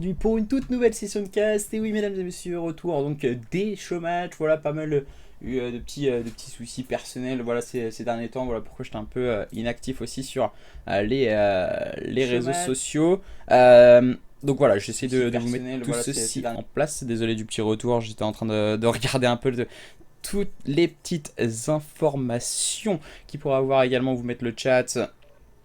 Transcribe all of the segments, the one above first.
aujourd'hui pour une toute nouvelle session de cast. Et oui, mesdames et messieurs, retour donc des showmatchs. Voilà, pas mal eu de petits soucis personnels voilà, ces derniers temps. Voilà pourquoi j'étais un peu inactif aussi sur les réseaux sociaux. Donc voilà, j'essaie de vous mettre tout ceci en place. Désolé du petit retour, j'étais en train de regarder un peu toutes les petites informations qui pourraient avoir également, vous mettre le chat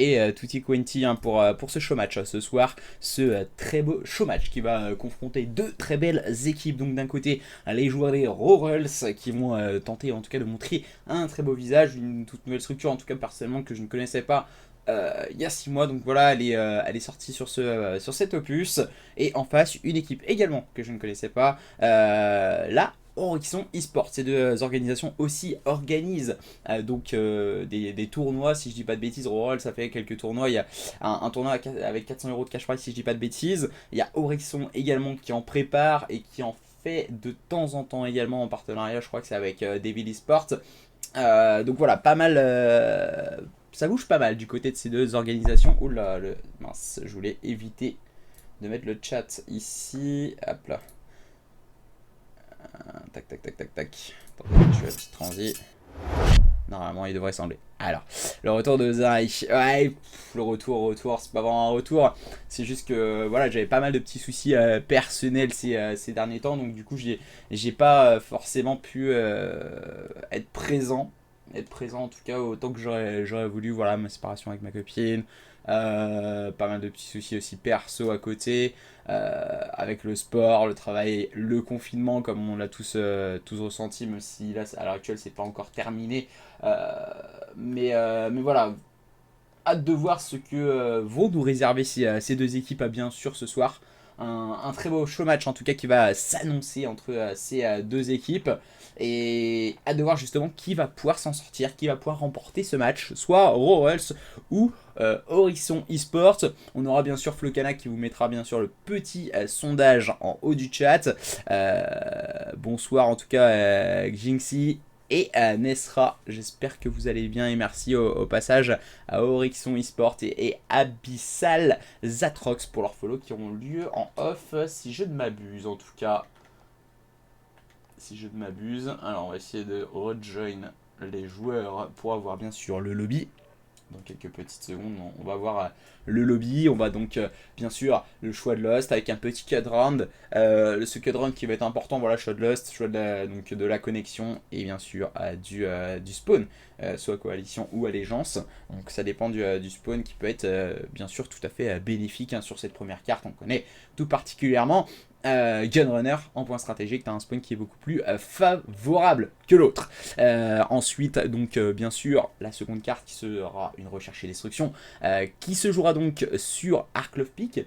et tutti quanti hein, pour ce showmatch ce soir, ce très beau showmatch qui va confronter deux très belles équipes. Donc d'un côté les joueurs des Royals qui vont tenter en tout cas de montrer un très beau visage, une toute nouvelle structure en tout cas personnellement que je ne connaissais pas il y a 6 mois, donc voilà, elle est sortie sur cet opus. Et en face, une équipe également que je ne connaissais pas, là Horizon eSports. Ces deux organisations aussi organisent des tournois, si je dis pas de bêtises. Roll, ça fait quelques tournois. Il y a un tournoi avec 400 € de cash prize, si je dis pas de bêtises. Il y a Horizon également qui en prépare et qui en fait de temps en temps également en partenariat. Je crois que c'est avec Devil eSports. Donc voilà, pas mal. Ça bouge pas mal du côté de ces deux organisations. Oula, mince, je voulais éviter de mettre le chat ici. Hop là. Tac, tac, tac, tac, tac. Attendez, je fais la petite transi. Normalement, il devrait sembler. Alors, le retour de Zai. Ouais, le retour, c'est pas vraiment un retour. C'est juste que voilà, j'avais pas mal de petits soucis personnels ces derniers temps. Donc, du coup, j'ai pas forcément pu être présent. Être présent en tout cas autant que j'aurais voulu. Voilà, ma séparation avec ma copine. Pas mal de petits soucis aussi perso à côté. Avec le sport, le travail, le confinement, comme on l'a tous ressenti, même si là, à l'heure actuelle, c'est pas encore terminé. Mais voilà, hâte de voir ce que vont nous réserver ces deux équipes, bien sûr, ce soir. Un très beau show match en tout cas qui va s'annoncer entre ces deux équipes. Et hâte de voir justement qui va pouvoir s'en sortir, qui va pouvoir remporter ce match, soit Royals ou Horizon eSports. On aura bien sûr Flocana qui vous mettra bien sûr le petit sondage en haut du chat. Bonsoir en tout cas Jinxie et Nesra, j'espère que vous allez bien et merci au passage à Horizon eSports et Abyssal Zatrox pour leurs follow qui auront lieu en off si je ne m'abuse en tout cas. Si je ne m'abuse. Alors on va essayer de rejoin les joueurs pour avoir bien sûr le lobby. Dans quelques petites secondes, on va voir le lobby. On va donc, bien sûr, le choix de Lost avec un petit cut round. Ce cut round qui va être important, voilà, choix de Lost, choix de la connexion et bien sûr du spawn, soit coalition ou allégeance. Donc ça dépend du spawn qui peut être bien sûr tout à fait bénéfique hein, sur cette première carte. On connaît tout particulièrement. Gunrunner en point stratégique, tu as un spawn qui est beaucoup plus favorable que l'autre. Ensuite, donc bien sûr, la seconde carte qui sera une recherche et destruction, qui se jouera donc sur Ark Love Peak.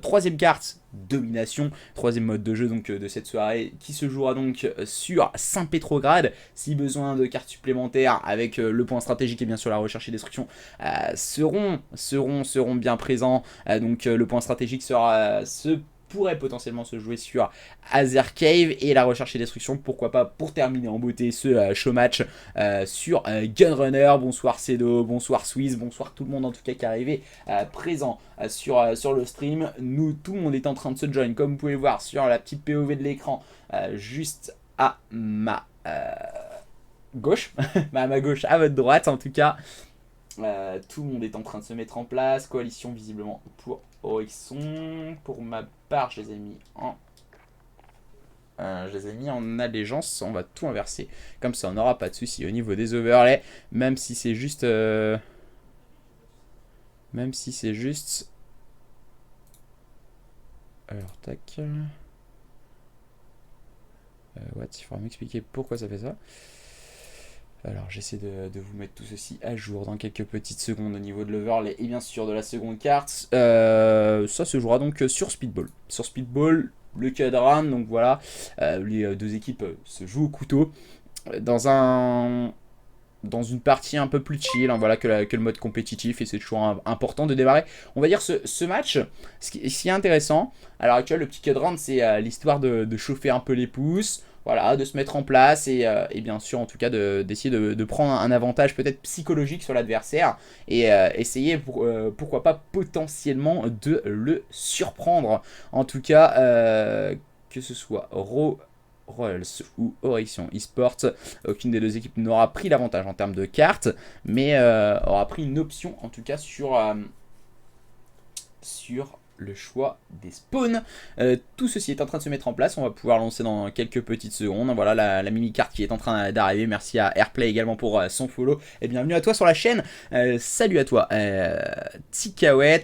Troisième carte, domination, troisième mode de jeu donc de cette soirée qui se jouera donc sur Saint-Pétrograd. Si besoin de cartes supplémentaires avec le point stratégique et bien sûr la recherche et destruction seront bien présents. Donc le point stratégique pourrait potentiellement se jouer sur Azer Cave et la recherche et destruction, pourquoi pas pour terminer en beauté ce show match sur Gunrunner. Bonsoir Cedo, bonsoir Swiss, bonsoir tout le monde en tout cas qui est arrivé présent sur le stream. Tout le monde est en train de se join comme vous pouvez le voir sur la petite POV de l'écran juste à ma gauche, à ma gauche, à votre droite en tout cas. Tout le monde est en train de se mettre en place. Coalition visiblement pour Horizon. Pour ma part, je les ai mis en allégeance. On va tout inverser. Comme ça, on n'aura pas de souci au niveau des overlays. Même si c'est juste... Alors, tac. Il faudra m'expliquer pourquoi ça fait ça. Alors j'essaie de vous mettre tout ceci à jour dans quelques petites secondes au niveau de l'overlay et bien sûr de la seconde carte. Ça se jouera donc sur Speedball. Sur Speedball, le cadran, donc voilà, les deux équipes se jouent au couteau dans une partie un peu plus chill, hein, voilà, que le mode compétitif, et c'est toujours important de démarrer. On va dire ce match, ce qui est intéressant, à l'heure actuelle, le petit cadran, c'est l'histoire de chauffer un peu les pouces. voilà, de se mettre en place et bien sûr en tout cas d'essayer de prendre un avantage peut-être psychologique sur l'adversaire et essayer pourquoi pas potentiellement de le surprendre. En tout cas, que ce soit Royals ou Orition Esports, aucune des deux équipes n'aura pris l'avantage en termes de cartes, mais aura pris une option en tout cas sur le choix des spawns. Tout ceci est en train de se mettre en place. On va pouvoir lancer dans quelques petites secondes. Voilà la mini-carte qui est en train d'arriver. Merci à Airplay également pour son follow. Et bienvenue à toi sur la chaîne. Salut à toi. Tikawet.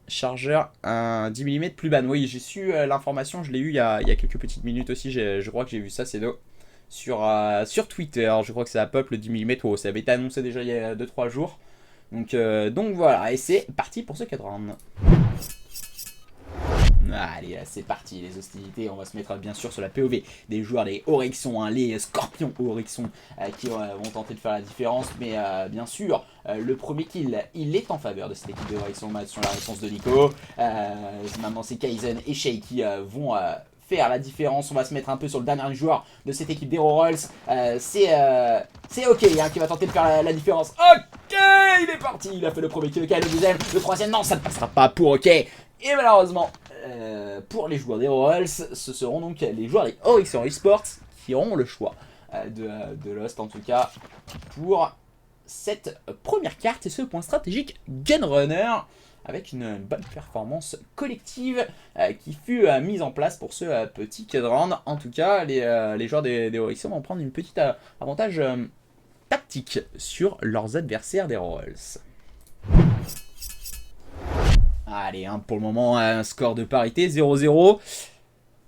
Chargeur, un 10 mm plus ban. Oui, j'ai su l'information. Je l'ai eu il y a quelques petites minutes aussi. Je crois que j'ai vu ça, c'est sur Twitter. Je crois que c'est à Pop le 10 mm. Oh, ça avait été annoncé déjà il y a 2-3 jours. Donc voilà, et c'est parti pour ce 4 rounds. Allez, c'est parti, les hostilités. On va se mettre bien sûr sur la POV des joueurs, les Oryxons, hein, les Scorpions Oryxons qui vont tenter de faire la différence. Mais bien sûr, le premier kill, il est en faveur de cette équipe de Oryxons sur la réponse de Nico. Maintenant, c'est Kaizen et Shay qui vont faire la différence. On va se mettre un peu sur le dernier joueur de cette équipe d'Hero Rolls. C'est OK hein, qui va tenter de faire la différence. OK, il est parti. Il a fait le premier kill, OK, le deuxième, le troisième. Non, ça ne passera pas pour OK. Et malheureusement, pour les joueurs d'Hero Rolls, ce seront donc les joueurs des Oryxons Esports qui auront le choix de Lost, en tout cas, pour cette première carte et ce point stratégique Gunrunner, avec une bonne performance collective qui fut mise en place pour ce petit round. En tout cas, les joueurs des Oryxons vont prendre une petite avantage tactique sur leurs adversaires des Rolls. Allez, hein, pour le moment, un score de parité, 0-0.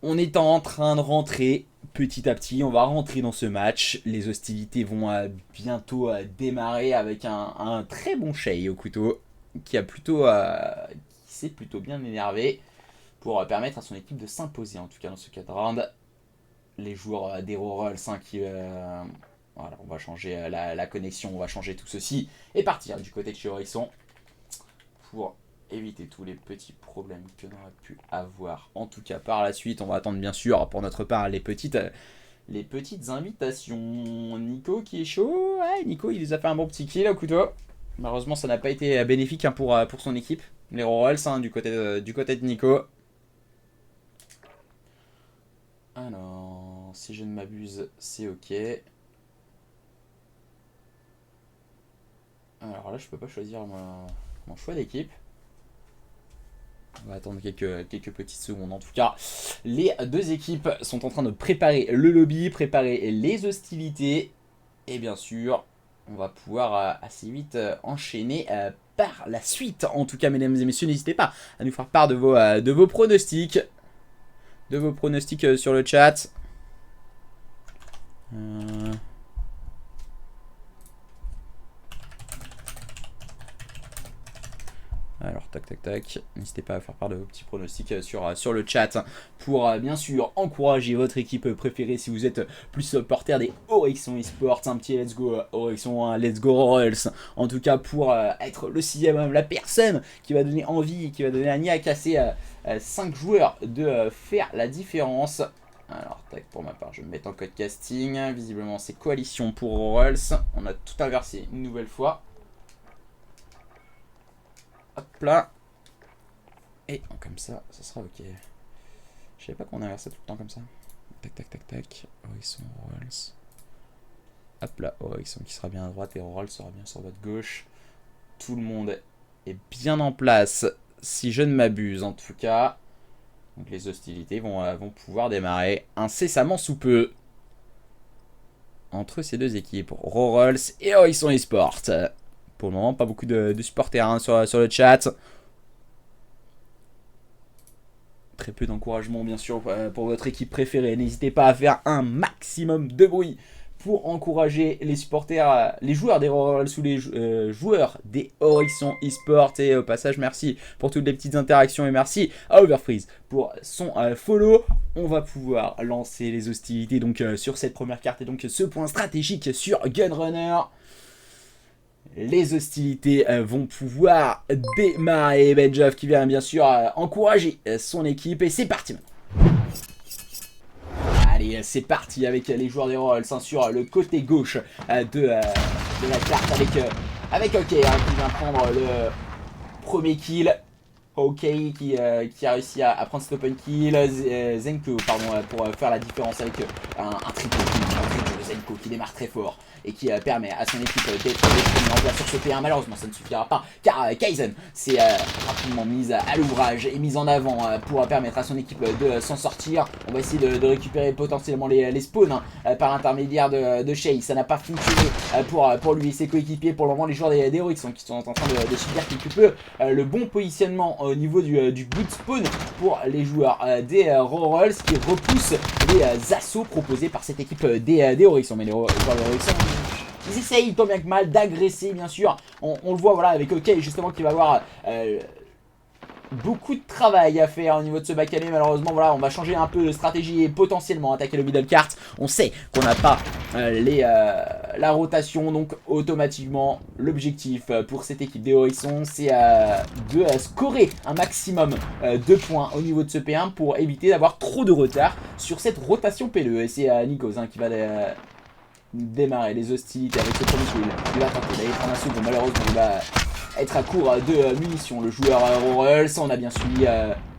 On est en train de rentrer petit à petit. On va rentrer dans ce match. Les hostilités vont bientôt démarrer avec un très bon Shay au couteau qui s'est plutôt bien énervé pour permettre à son équipe de s'imposer, en tout cas dans ce 4 round. Les joueurs d'Hero Rolls qui... voilà, on va changer la connexion, on va changer tout ceci et partir du côté de chez Oryxon pour éviter tous les petits problèmes que l'on aurait pu avoir. En tout cas, par la suite, on va attendre bien sûr pour notre part les petites invitations. Nico qui est chaud. Ouais, Nico, il nous a fait un bon petit kill au couteau. Malheureusement, ça n'a pas été bénéfique hein, pour son équipe. Les Rolls hein, du côté de Nico. Alors, si je ne m'abuse, c'est OK. Alors là, je peux pas choisir mon choix d'équipe. On va attendre quelques petites secondes. En tout cas, les deux équipes sont en train de préparer le lobby, préparer les hostilités. Et bien sûr, on va pouvoir assez vite enchaîner par la suite. En tout cas, mesdames et messieurs, n'hésitez pas à nous faire part de vos pronostics. Sur le chat. Alors, tac. N'hésitez pas à faire part de vos petits pronostics sur le chat pour bien sûr encourager votre équipe préférée si vous êtes plus supporter des Oryxons Esports. Un petit let's go Oryxon, un let's go Rolls. En tout cas, pour être le 6ème, la personne qui va donner envie, qui va donner un nid à casser 5 joueurs de faire la différence. Alors, tac, pour ma part, je vais me mettre en code casting. Visiblement, c'est coalition pour Rolls. On a tout inversé une nouvelle fois. Hop là. Et comme ça, ça sera OK. Je savais pas qu'on inversait tout le temps comme ça. Tac. Oryxon, Rolls. Hop là, Oryxon qui sera bien à droite et Rolls sera bien sur votre gauche. Tout le monde est bien en place, si je ne m'abuse en tout cas. Donc les hostilités vont pouvoir démarrer incessamment sous peu entre ces deux équipes, Rolls et Oryxon Esports. Pour le moment, pas beaucoup de supporters hein, sur le chat. Très peu d'encouragement, bien sûr, pour votre équipe préférée. N'hésitez pas à faire un maximum de bruit pour encourager les supporters, les joueurs des Rolls ou les joueurs des Oryxon Esports. Et au passage, merci pour toutes les petites interactions et merci à Overfreeze pour son follow. On va pouvoir lancer les hostilités donc sur cette première carte et donc ce point stratégique sur Gunrunner. Les hostilités vont pouvoir démarrer. Benjov qui vient bien sûr encourager son équipe. Et c'est parti maintenant. c'est parti avec les joueurs des Royals sur le côté gauche de la carte avec OK qui vient prendre le premier kill. OK qui a réussi à prendre cet open kill. Zenko pardon pour faire la différence avec un triple kill de Zenko qui démarre très fort et qui permet à son équipe d'être mis en place sur ce P1. Malheureusement ça ne suffira pas car Kaizen s'est rapidement mise à l'ouvrage et mise en avant pour permettre à son équipe de s'en sortir. On va essayer de récupérer potentiellement les spawns par l'intermédiaire de Shay. Ça n'a pas fonctionné pour lui et ses coéquipiers. Pour le moment les joueurs des Oryx qui sont en train de subir quelque peu le bon positionnement au niveau du boot spawn pour les joueurs des Royals qui repoussent les assauts proposés par cette équipe des Oryx. Mais les joueurs des Oryx ils essayent tant bien que mal d'agresser bien sûr. On le voit voilà avec OK justement qui va avoir beaucoup de travail à faire au niveau de ce back-alley. Malheureusement voilà on va changer un peu de stratégie et potentiellement attaquer le middle cart. On sait qu'on n'a pas la rotation, donc automatiquement l'objectif pour cette équipe des Horizons c'est de scorer un maximum de points au niveau de ce P1 pour éviter d'avoir trop de retard sur cette rotation P2. Et c'est Nikos qui va démarrer les hostilités avec ce premier kill. Il va tenter d'aller prendre un second, malheureusement il va être à court de munitions. Le joueur Royals, on a bien suivi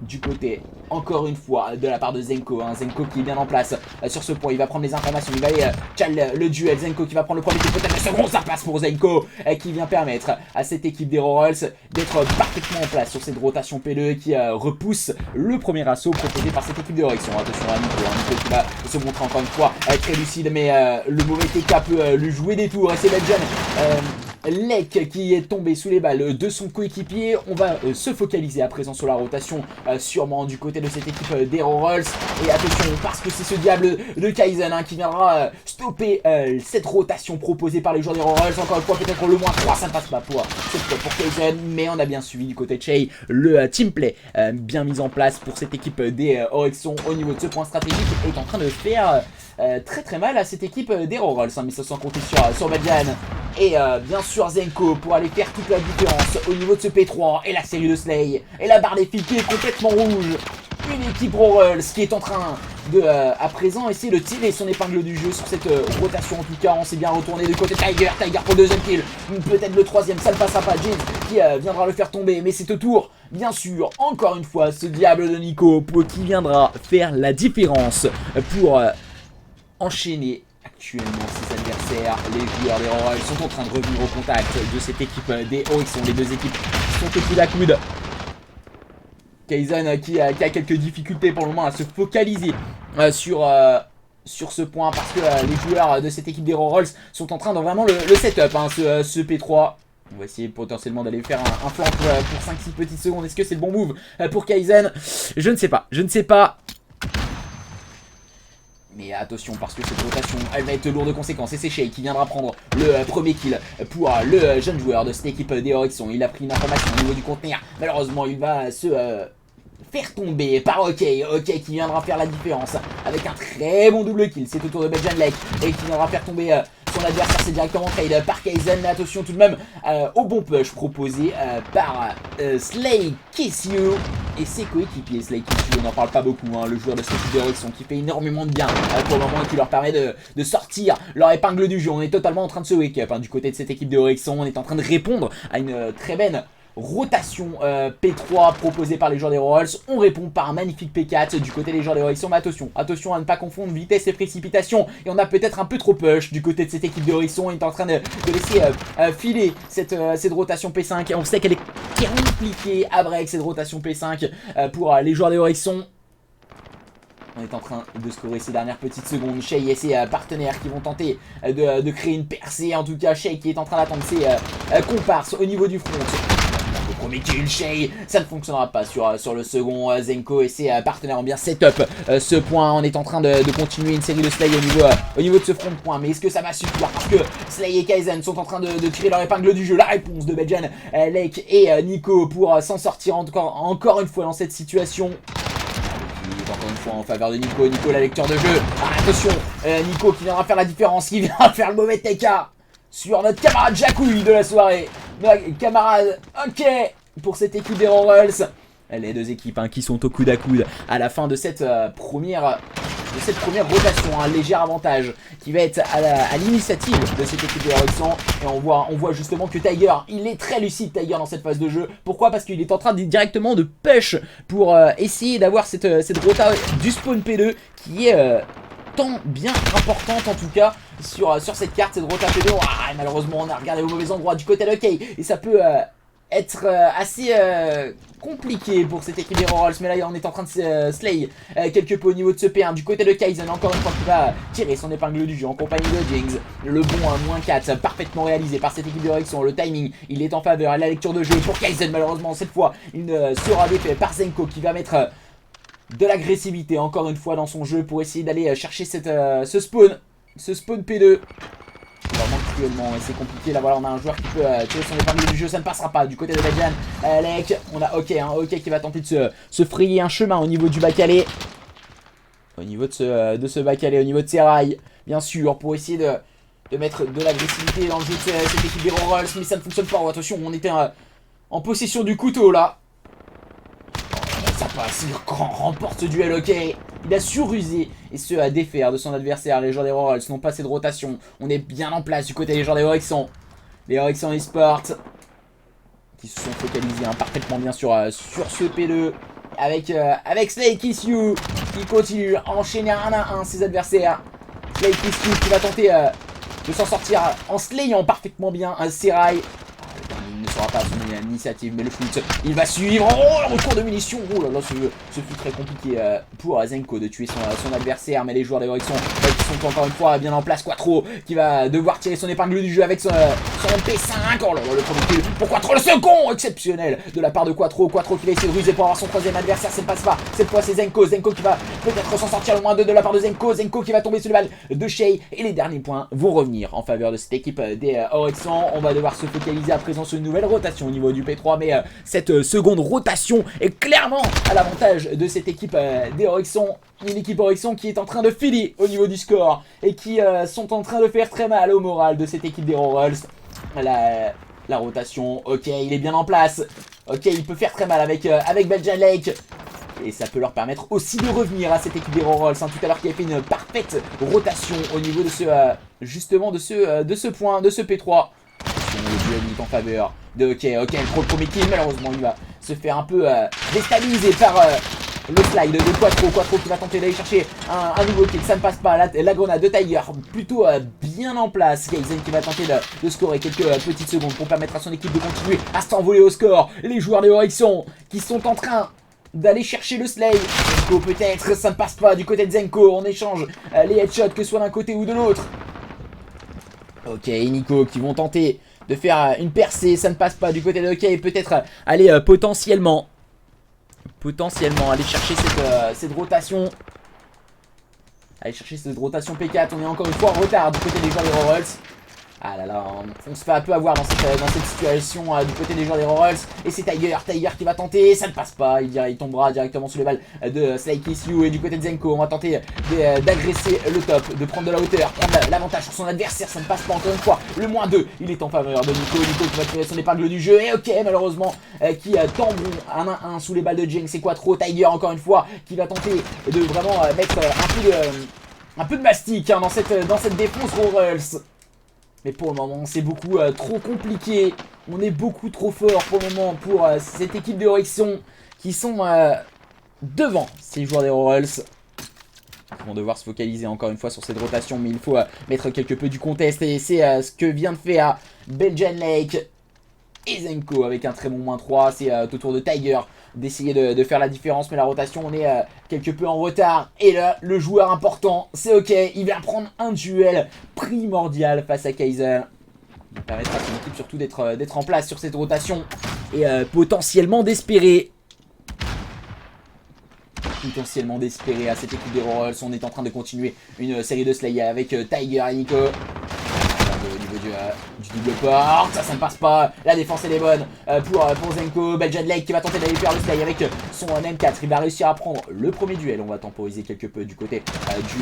du côté encore une fois de la part de Zenko, Zenko qui est bien en place sur ce point. Il va prendre les informations, il va aller challenge le duel. Zenko qui va prendre le premier, peut-être le second, ça passe pour Zenko qui vient permettre à cette équipe des Royals d'être parfaitement en place sur cette rotation P2 qui repousse le premier assaut proposé par cette équipe de Royals. Attention à Nico, qui va se montrer encore une fois très lucide, mais le mauvais TK peut lui jouer des tours et c'est Belgian Lek qui est tombé sous les balles de son coéquipier. On va se focaliser à présent sur la rotation sûrement du côté de cette équipe des Royals. Et attention parce que c'est ce diable de Kaizen qui viendra stopper cette rotation proposée par les joueurs des Royals. Encore une fois peut-être le moins 3 ça ne passe pas pour Kaizen, mais on a bien suivi du côté de Shay le team play bien mis en place pour cette équipe des Orexon au niveau de ce point stratégique est en train de faire très mal à cette équipe des Royals, mais ça sans compter sur Belgian et bien sûr Zenko pour aller faire toute la différence au niveau de ce P3 et la série de Slay et la barre des fils qui est complètement rouge. Une équipe Royals qui est en train de à présent essayer de tirer son épingle du jeu sur cette rotation. En tout cas on s'est bien retourné du côté de Tiger pour le deuxième kill, peut-être le troisième, ça ne passera pas. James qui viendra le faire tomber, mais c'est au tour bien sûr encore une fois ce diable de Nico qui viendra faire la différence pour enchaîner actuellement ses adversaires. Les joueurs des Royals sont en train de revenir au contact de cette équipe des Horizons. Les deux équipes sont au coude à coude. Kaizen qui a quelques difficultés pour le moment à se focaliser sur ce point parce que les joueurs de cette équipe des Royals sont en train de vraiment le setup, ce P3. On va essayer potentiellement d'aller faire un flanc pour 5-6 petites secondes. Est-ce que c'est le bon move pour Kaizen? Je ne sais pas. Mais attention parce que cette rotation elle va être lourde de conséquences. Et c'est Shay qui viendra prendre le premier kill pour le jeune joueur de cette équipe des Horizons. Il a pris une information au niveau du conteneur. Malheureusement il va se faire tomber par OK qui viendra faire la différence avec un très bon double kill. C'est au tour de Belgian Lake et qui viendra faire tomber son adversaire. C'est directement trade par Kaizen. Mais attention tout de même au bon push proposé par Slay Kissio et ses coéquipiers. Slay Kissio, on n'en parle pas beaucoup, le joueur de cette équipe de Horizon qui fait énormément de bien pour le moment et qui leur permet de sortir leur épingle du jeu. On est totalement en train de se wake up du côté de cette équipe de Horizon. On est en train de répondre à une très belle rotation P3 proposée par les joueurs des Royals. On répond par un magnifique P4 du côté des joueurs des Horizons. Mais attention à ne pas confondre vitesse et précipitation. Et on a peut-être un peu trop push du côté de cette équipe de Horizons. Il est en train de laisser filer cette rotation P5. On sait qu'elle est compliquée à break cette rotation P5 pour les joueurs des Horizons. On est en train de scorer ces dernières petites secondes. Shay et ses partenaires qui vont tenter de créer une percée. En tout cas Shay qui est en train d'attendre ses comparses au niveau du front. Le premier kill, Shay, ça ne fonctionnera pas sur le second. Zenko et ses partenaires ont bien setup ce point. On est en train de continuer une série de Slay au niveau de ce front de point. Mais est-ce que ça va suffire? Parce que Slay et Kaizen sont en train de tirer leur épingle du jeu. La réponse de Belgian Lake et Nico pour s'en sortir encore une fois dans cette situation. Encore une fois en faveur de Nico. Nico la lecture de jeu. Attention, Nico qui viendra faire la différence, qui viendra faire le mauvais TK sur notre camarade Jacouille de la soirée. Notre camarade, OK, pour cette équipe des Royals. Les deux équipes qui sont au coude à coude à la fin de cette première de cette première rotation. Un léger avantage qui va être à l'initiative de cette équipe des Heroic 100. Et on voit justement que Tiger, il est très lucide Tiger dans cette phase de jeu. Pourquoi? Parce qu'il est en train directement de push pour essayer d'avoir cette rota du spawn P2 qui est tant bien importante en tout cas sur cette carte, cette rota P2. Ah, et malheureusement on a regardé au mauvais endroit du côté de Kay et ça peut être assez compliqué pour cette équipe des Rolls, mais là on est en train de slay quelque peu au niveau de ce P1 du côté de Kaizen, encore une fois qui va tirer son épingle du jeu en compagnie de Jinx. Le bon -4 parfaitement réalisé par cette équipe de Rexon. Le timing il est en faveur, la lecture de jeu pour Kaizen. Malheureusement cette fois il ne sera défait par Zenko qui va mettre de l'agressivité encore une fois dans son jeu pour essayer d'aller chercher ce spawn P2. Vraiment cruellement et c'est compliqué. Là voilà on a un joueur qui peut tirer son épingle du jeu. Ça ne passera pas du côté de Beljan. Lek, on a OK qui va tenter de se frayer un chemin au niveau du bac-allé. Au niveau de ce bac-allé, au niveau de ses rails bien sûr, pour essayer de mettre de l'agressivité dans le jeu de cette équipe des Rolls. Mais ça ne fonctionne pas. Oh, attention, on était en possession du couteau là. Ça passe, il remporte ce duel. OK, il a surusé et se à défaire de son adversaire. Les joueurs des Rolls n'ont pas assez de rotation. On est bien en place du côté des joueurs des Heroic 100. Les Heroic 100 eSport qui se sont focalisés parfaitement bien sur ce P2 avec Slay Kiss You qui continue à enchaîner un à un ses adversaires. Slay Kiss You qui va tenter de s'en sortir en slayant parfaitement bien un Serai. Il ne sera pas à son initiative, mais le foot, il va suivre. Oh, le retour de munitions. Oh là là, ce fut très compliqué pour Zenko de tuer son adversaire. Mais les joueurs des Heroic sont encore une fois bien en place. Quattro qui va devoir tirer son épingle du jeu avec son MP5. Oh là là, le premier kill pour Quattro. Le second exceptionnel de la part de Quattro. Quattro qui va essayer de ruser pour avoir son troisième adversaire. Ça ne passe pas. Cette fois, c'est Zenko. Zenko qui va peut-être s'en sortir le -2 de la part de Zenko. Zenko qui va tomber sur le balle de Shay. Et les derniers points vont revenir en faveur de cette équipe des Heroic 100. On va devoir se focaliser à présent sur une nouvelle rotation au niveau du P3, mais cette seconde rotation est clairement à l'avantage de cette équipe des Heroic 100. Une équipe Heroic 100 qui est en train de filer au niveau du score et qui sont en train de faire très mal au moral de cette équipe des Rolls. La rotation, OK, il est bien en place. OK, il peut faire très mal avec Belgian Lake. Et ça peut leur permettre aussi de revenir à cette équipe des Rolls, tout à l'heure qui a fait une parfaite rotation au niveau de justement de ce point, de ce P3. Le duel est en faveur de OK, le premier kill. Malheureusement il va se faire un peu déstabiliser par le slide de Quattro. Quattro qui va tenter d'aller chercher un nouveau kill. Ça ne passe pas. La grenade de Tiger plutôt bien en place. Kaizen qui va tenter de scorer quelques petites secondes pour permettre à son équipe de continuer à s'envoler au score. Les joueurs des Heroic 100 qui sont en train d'aller chercher le slay. Zenko peut-être, ça ne passe pas du côté de Zenko. On échange les headshots que ce soit d'un côté ou de l'autre. OK, Nico qui vont tenter de faire une percée, ça ne passe pas du côté de OK. Peut-être aller potentiellement aller chercher cette rotation. Aller chercher cette rotation P4. On est encore une fois en retard du côté des joueurs des Rolls. Ah là là, on se fait un peu avoir dans cette situation du côté des joueurs des Rolls. Et c'est Tiger qui va tenter, ça ne passe pas. Il tombera directement sous les balles de Slay Kiss You. Et du côté de Zenko, on va tenter d'agresser le top, de prendre de la hauteur, prendre l'avantage sur son adversaire. Ça ne passe pas encore une fois. Le -2, il est en faveur de Nico. Nico qui va tirer son épingle du jeu. Et OK, malheureusement, qui tomberont un à un sous les balles de Jinx. C'est Quattro. Tiger encore une fois qui va tenter de vraiment mettre un peu de mastic dans cette défense Rolls. Mais pour le moment, c'est beaucoup trop compliqué. On est beaucoup trop fort pour le moment pour cette équipe de Heroic 100 qui sont devant ces joueurs des Rolls. Ils vont devoir se focaliser encore une fois sur cette rotation, mais il faut mettre quelque peu du contest. Et c'est ce que vient de faire Belgian Lake et Zenko avec un très bon -3. C'est au tour de Tiger d'essayer de faire la différence, mais la rotation, on est quelque peu en retard. Et là, le joueur important, c'est OK, il vient prendre un duel primordial face à Kaizen. Il permettra à son équipe surtout d'être en place sur cette rotation et potentiellement d'espérer à cette équipe des Rolls. On est en train de continuer une série de slay avec Tiger et Nico. au niveau du double porte. Ça ne passe pas. La défense elle est bonne pour Zenko. Belgian Lake qui va tenter d'aller faire le slay avec son M4. Il va réussir à prendre le premier duel. On va temporiser quelque peu du côté du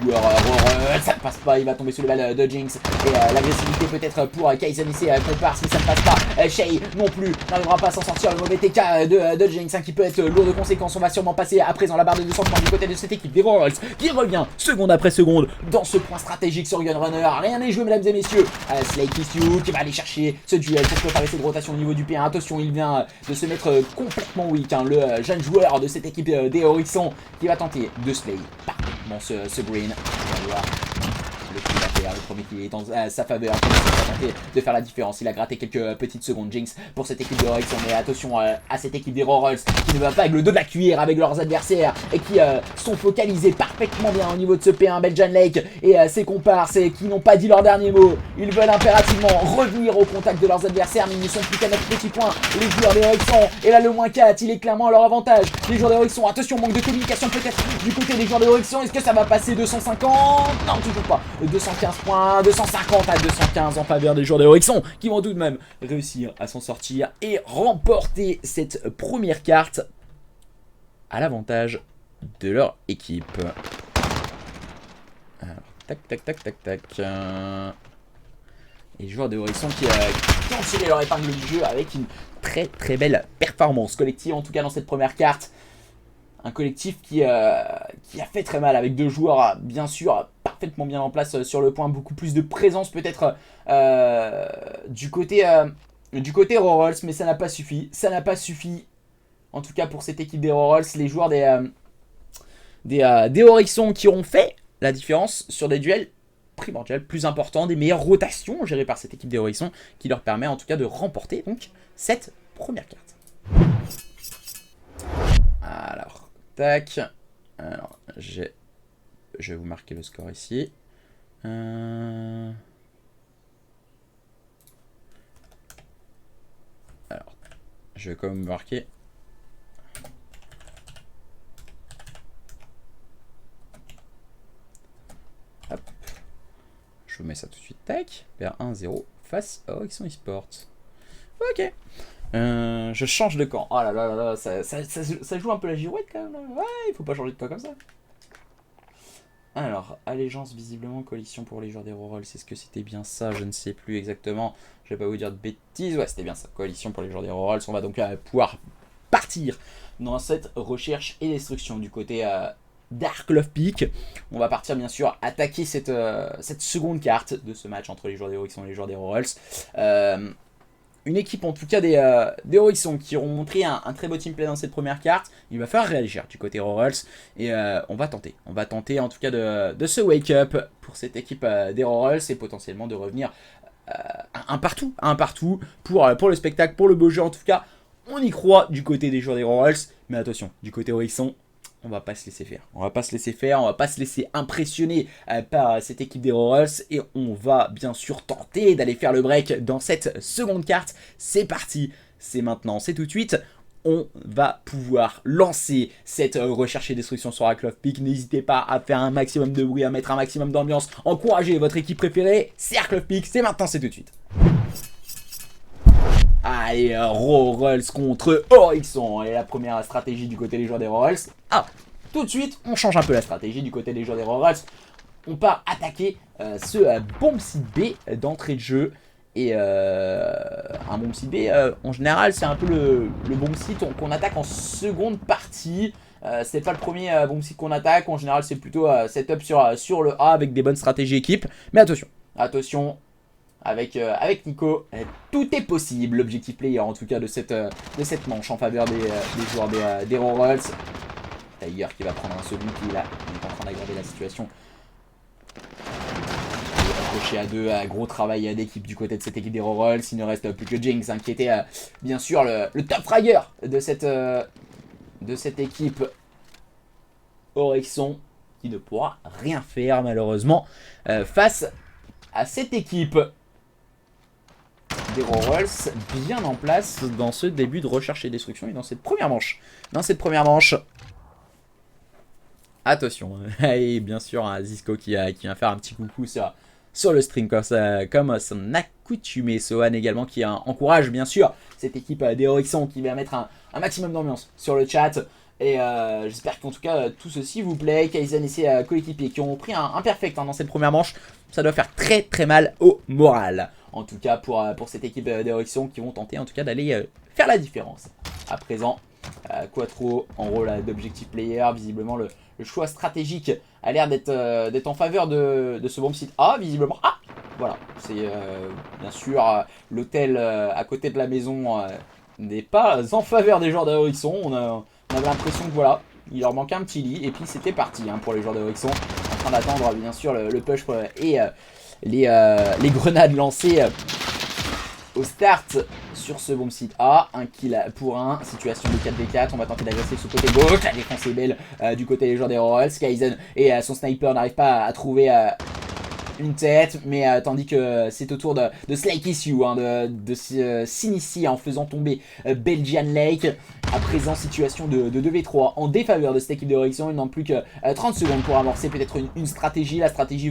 joueur Rorol. Ça ne passe pas. Il va tomber sous le bal de Jinx. Et l'agressivité peut-être pour Kaizen ici comparse, mais ça ne passe pas. Shay non plus n'arrivera pas à s'en sortir. Le mauvais TK de Jinx qui peut être lourd de conséquences. On va sûrement passer à présent la barre de 200 points du côté de cette équipe des Rorol qui revient seconde après seconde dans ce point stratégique sur Gunrunner. Rien n'est joué mesdames et messieurs. Slay Kissu qui va aller chercher ce duel pour préparer cette rotation au niveau du P1. Attention, il vient de se mettre complètement weak, hein, le jeune joueur de cette équipe des Oryxon qui va tenter de slay parfaitement ce Green. On va voir le kill à faire, le premier qui est en sa faveur, qui va tenter de faire la différence. Il a gratté quelques petites secondes Jinx pour cette équipe de Oryxon, mais attention à cette équipe des Rorol qui ne va pas avec le dos de la cuillère avec leurs adversaires et qui sont focalisés parfaitement bien au niveau de ce P1. Belgian Lake et ses comparses qui n'ont pas dit leur dernier mot. Ils veulent impérativement revenir au contact de leurs adversaires, mais ils ne sont plus qu'à 9 petits points. Les joueurs des Oryxon, et là le moins 4, il est clairement à leur avantage. Les joueurs des Oryxon, attention, manque de communication peut-être du côté des joueurs des Oryxon. Est-ce que ça va passer 250? Non, toujours pas. 215 points, 250 à 215 en faveur des joueurs des Oryxon qui vont tout de même réussir à s'en sortir et remporter cette première carte à l'avantage de leur équipe. Alors, tac. Et les joueurs de Oryxon qui ont tiré leur épingle du jeu avec une très belle performance collective, en tout cas dans cette première carte. Un collectif qui a fait très mal avec deux joueurs, bien sûr, parfaitement bien en place sur le point. Beaucoup plus de présence peut-être du côté Rorol, mais ça n'a pas suffi. Ça n'a pas suffi, en tout cas pour cette équipe des Rorol. Les joueurs des Oryxon qui ont fait la différence sur des duels primordial, plus important, des meilleures rotations gérées par cette équipe des Oryxon qui leur permet en tout cas de remporter donc cette première carte. Alors, tac. Alors, je vais vous marquer le score ici. Alors, je vais quand même marquer. Hop. Je vous mets ça tout de suite, tac, vers 1-0 face à Oryxon Esports. Ok. Je change de camp. Oh là là, ça joue un peu la girouette quand même. Ouais, il faut pas changer de camp comme ça. Alors, allégeance visiblement, coalition pour les joueurs des Rorol. C'est ce que c'était bien ça, je ne sais plus exactement. Je vais pas vous dire de bêtises. Ouais, c'était bien ça, coalition pour les joueurs des Rorol. On va donc pouvoir partir dans cette recherche et destruction du côté Dark Love Peak. On va partir bien sûr attaquer cette seconde carte de ce match entre les joueurs des Oryxon et les joueurs des Rorol. Une équipe en tout cas des Oryxon qui auront montré un très beau team play dans cette première carte. Il va falloir réagir du côté Rorol et on va tenter en tout cas de se wake up pour cette équipe des Rorol et potentiellement de revenir un partout pour le spectacle, pour le beau jeu en tout cas. On y croit du côté des joueurs des Rorol, mais attention, du côté Oryxon, on va pas se laisser faire. On va pas se laisser impressionner par cette équipe des Rorol et on va bien sûr tenter d'aller faire le break dans cette seconde carte. C'est parti, c'est maintenant, c'est tout de suite. On va pouvoir lancer cette recherche et destruction sur Dark Love Peak. N'hésitez pas à faire un maximum de bruit, à mettre un maximum d'ambiance, encouragez votre équipe préférée. C'est Dark Love Peak, c'est maintenant, c'est tout de suite. Allez, Rorol contre Oryxon. Et la première stratégie du côté des joueurs des Rorol. Ah, tout de suite, on change un peu la stratégie du côté des joueurs des Rorol. On part attaquer ce bomb site B d'entrée de jeu. Et un bomb site B, en général, c'est un peu le bomb site qu'on attaque en seconde partie. C'est pas le premier bomb site qu'on attaque. En général, c'est plutôt setup sur le A avec des bonnes stratégies équipe. Mais attention. Avec Nico, tout est possible. L'objectif player en tout cas de cette manche en faveur des joueurs des Rorol. Tiger qui va prendre un second kill là. Il est en train d'aggraver la situation. Accroché à deux, gros travail d'équipe du côté de cette équipe des Rorol. Il ne reste plus que Jinx qui était bien sûr le top fragger de cette équipe Oryxon qui ne pourra rien faire malheureusement face à cette équipe des Rorol bien en place dans ce début de recherche et destruction et dans cette première manche. Attention, et bien sûr un Zisco qui vient faire un petit coucou sur sur le string comme son accoutumé. Sohan également qui encourage bien sûr cette équipe d'Heroixon qui va mettre un maximum d'ambiance sur le chat. Et j'espère qu'en tout cas tout ceci vous plaît. Kaizen et ses coéquipiers qui ont pris un perfect dans cette première manche, ça doit faire très très mal au moral. En tout cas pour cette équipe d'Heroixon qui vont tenter en tout cas d'aller faire la différence. À présent, Quattro en rôle d'objectif player. Visiblement le choix stratégique a l'air d'être en faveur de ce bomb site A. Visiblement, voilà, c'est bien sûr l'hôtel à côté de la maison n'est pas en faveur des joueurs d'Heroixon. On avait l'impression que voilà, il leur manquait un petit lit et puis c'était parti pour les joueurs d'Heroixon. En train d'attendre bien sûr le push et les grenades lancées au start sur ce bomb site A. Un kill pour un, situation de 4v4. On va tenter d'agresser ce côté gauche. La défense est belle du côté des joueurs des Royals. Kaizen et son sniper n'arrivent pas à trouver une tête, mais tandis que c'est au tour de Slakissu de s'initier en faisant tomber Belgian Lake. À présent, situation de 2v3 en défaveur de cette équipe d'Heroixon. Il n'en plus que 30 secondes pour amorcer peut-être une stratégie. La stratégie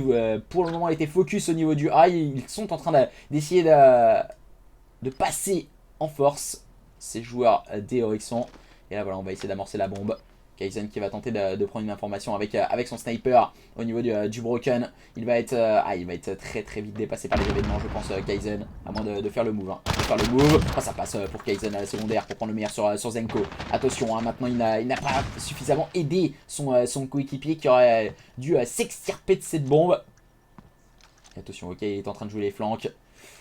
pour le moment a été focus au niveau du A. Ils sont en train d'essayer de passer en force ces joueurs d'Heroixon. Et là voilà, on va essayer d'amorcer la bombe. Kaizen qui va tenter de prendre une information avec son sniper au niveau du broken. Il va être très très vite dépassé par les événements, je pense, Kaizen, à moins de faire le move. Ça passe pour Kaizen à la secondaire pour prendre le meilleur sur Zenko. Attention, maintenant il n'a pas suffisamment aidé son coéquipier qui aurait dû s'extirper de cette bombe. Et attention, ok, il est en train de jouer les flancs.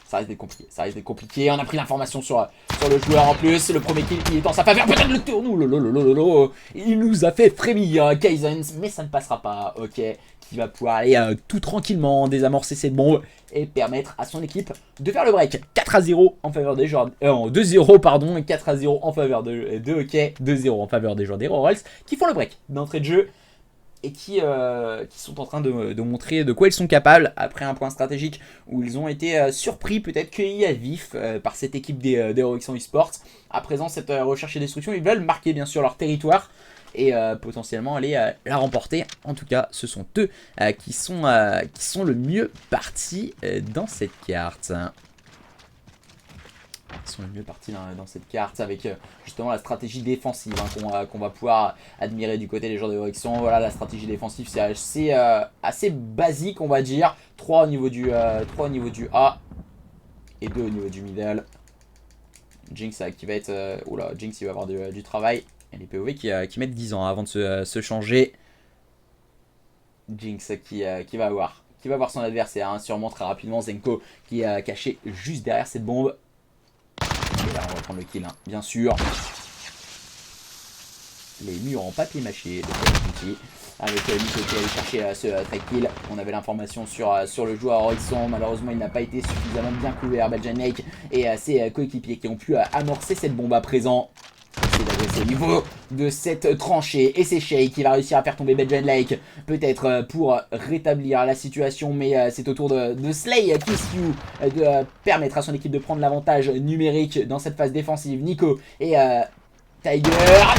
Ça risque d'être compliqué, On a pris l'information sur le joueur en plus. Le premier kill qui est en sa faveur. Peut-être le tournou. Il nous a fait frémir, Kaizen. Mais ça ne passera pas. Ok. Qui va pouvoir aller tout tranquillement désamorcer cette bombe et permettre à son équipe de faire le break. 4-0 en faveur des joueurs. 2-0, pardon. Et 4-0 en faveur de OK. 2-0 en faveur des joueurs des Royals qui font le break d'entrée de jeu. Et qui sont en train de montrer de quoi ils sont capables après un point stratégique où ils ont été surpris, peut-être cueillis à vif par cette équipe d'Heroixon Esports. À présent, cette recherche et destruction, ils veulent marquer bien sûr leur territoire et potentiellement aller la remporter. En tout cas, ce sont eux qui sont le mieux partis dans cette carte. Ils sont les mieux partis dans cette carte avec justement la stratégie défensive qu'on va pouvoir admirer du côté des joueurs de Heroixon. Voilà, la stratégie défensive c'est assez basique, on va dire. 3 au niveau du A et 2 au niveau du middle. Jinx qui va être... Jinx il va avoir du travail. Et les POV qui mettent 10 ans avant de se changer. Jinx qui va voir son adversaire sûrement très rapidement. Zenko qui est caché juste derrière cette bombe. Et là on va prendre le kill, bien sûr. Les murs en papier mâché de Call avec Nico qui allait chercher ce trade kill. On avait l'information sur le joueur Heroixon. Malheureusement il n'a pas été suffisamment bien couvert. Belgian Lake et ses coéquipiers qui ont pu amorcer cette bombe à présent. C'est d'agresser au niveau de cette tranchée. Et c'est Shay qui va réussir à faire tomber Belgian Lake. Peut-être pour rétablir la situation. Mais c'est au tour de Slay Kissu de permettre à son équipe de prendre l'avantage numérique dans cette phase défensive. Nico et Tiger.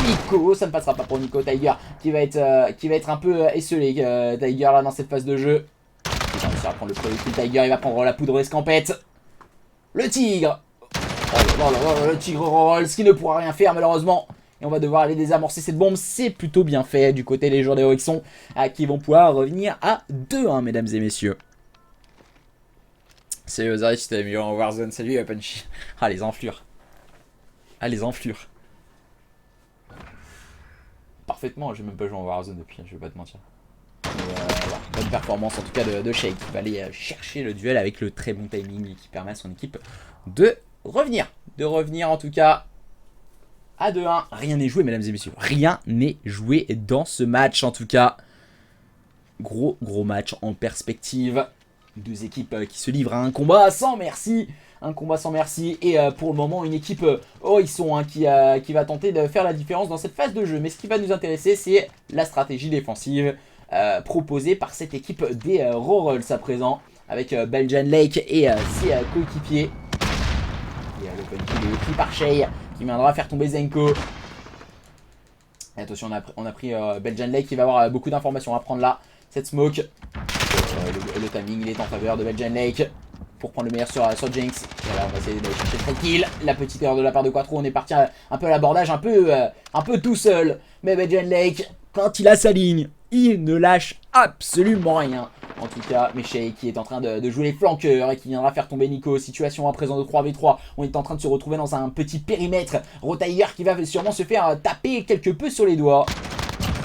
Nico, ça ne passera pas pour Nico. Tiger qui va être un peu esselé. Tiger là dans cette phase de jeu. Il va réussir à prendre le premier kill. Tiger il va prendre la poudre escampette. Le tigre. Le tigre Rolls qui ne pourra rien faire malheureusement. Et on va devoir aller désamorcer cette bombe. C'est plutôt bien fait du côté des joueurs d'Heroixon qui vont pouvoir revenir à 2-1 mesdames et messieurs. Salut Ozarich, c'était mieux en Warzone. Salut Punchy. Ah les enflures. Parfaitement, j'ai même pas joué en Warzone depuis, je vais pas te mentir. Voilà, bonne performance en tout cas de Shake qui va aller chercher le duel avec le très bon timing qui permet à son équipe de revenir en tout cas à 2-1. Rien n'est joué mesdames et messieurs, rien n'est joué dans ce match en tout cas. Gros match en perspective. Deux équipes qui se livrent à un combat sans merci. Et pour le moment une équipe Heroixon qui va tenter de faire la différence dans cette phase de jeu. Mais ce qui va nous intéresser c'est la stratégie défensive proposée par cette équipe des Royals à présent. Avec Belgian Lake et ses coéquipiers. Et l'open kill est pris par Shay qui viendra faire tomber Zenko. Et attention, on a pris Belgian Lake qui va avoir beaucoup d'informations à prendre là. Cette smoke. le timing il est en faveur de Belgian Lake pour prendre le meilleur sur Jinx. Et là on va essayer d'aller chercher le kill. La petite erreur de la part de Quattro, on est parti un peu à l'abordage, un peu tout seul. Mais Belgian Lake, quand il a sa ligne, il ne lâche absolument rien. En tout cas, Meshey qui est en train de jouer les flanqueurs et qui viendra faire tomber Nico. Situation à présent de 3v3. On est en train de se retrouver dans un petit périmètre. Rotailleur qui va sûrement se faire taper quelque peu sur les doigts.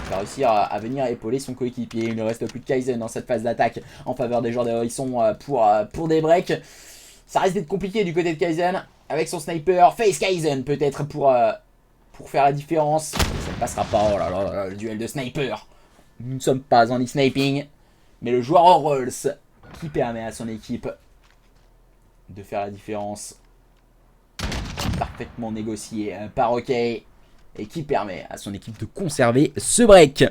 Il va réussir à venir épauler son coéquipier. Il ne reste plus de Kaizen dans cette phase d'attaque en faveur des joueurs d'Horizon pour des breaks. Ça risque d'être compliqué du côté de Kaizen avec son sniper. Face Kaizen peut-être pour faire la différence. Ça ne passera pas. Oh là là là, le duel de sniper. Nous ne sommes pas en e-sniping. Mais le joueur en Rolls qui permet à son équipe de faire la différence. Parfaitement négocié par OK. Et qui permet à son équipe de conserver ce break.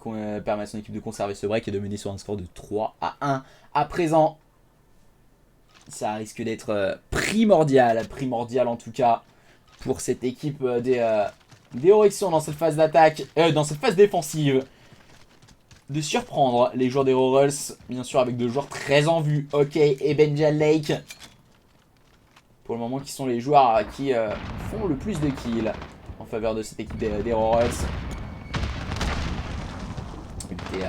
Qui permet à son équipe de conserver ce break et de mener sur un score de 3-1. À présent, ça risque d'être primordial en tout cas pour cette équipe des Oryxion dans cette phase d'attaque, dans cette phase défensive, de surprendre les joueurs des Rorals, bien sûr avec deux joueurs très en vue, OK et Belgian Lake, pour le moment qui sont les joueurs qui font le plus de kills en faveur de cette équipe des Rorals. Et bien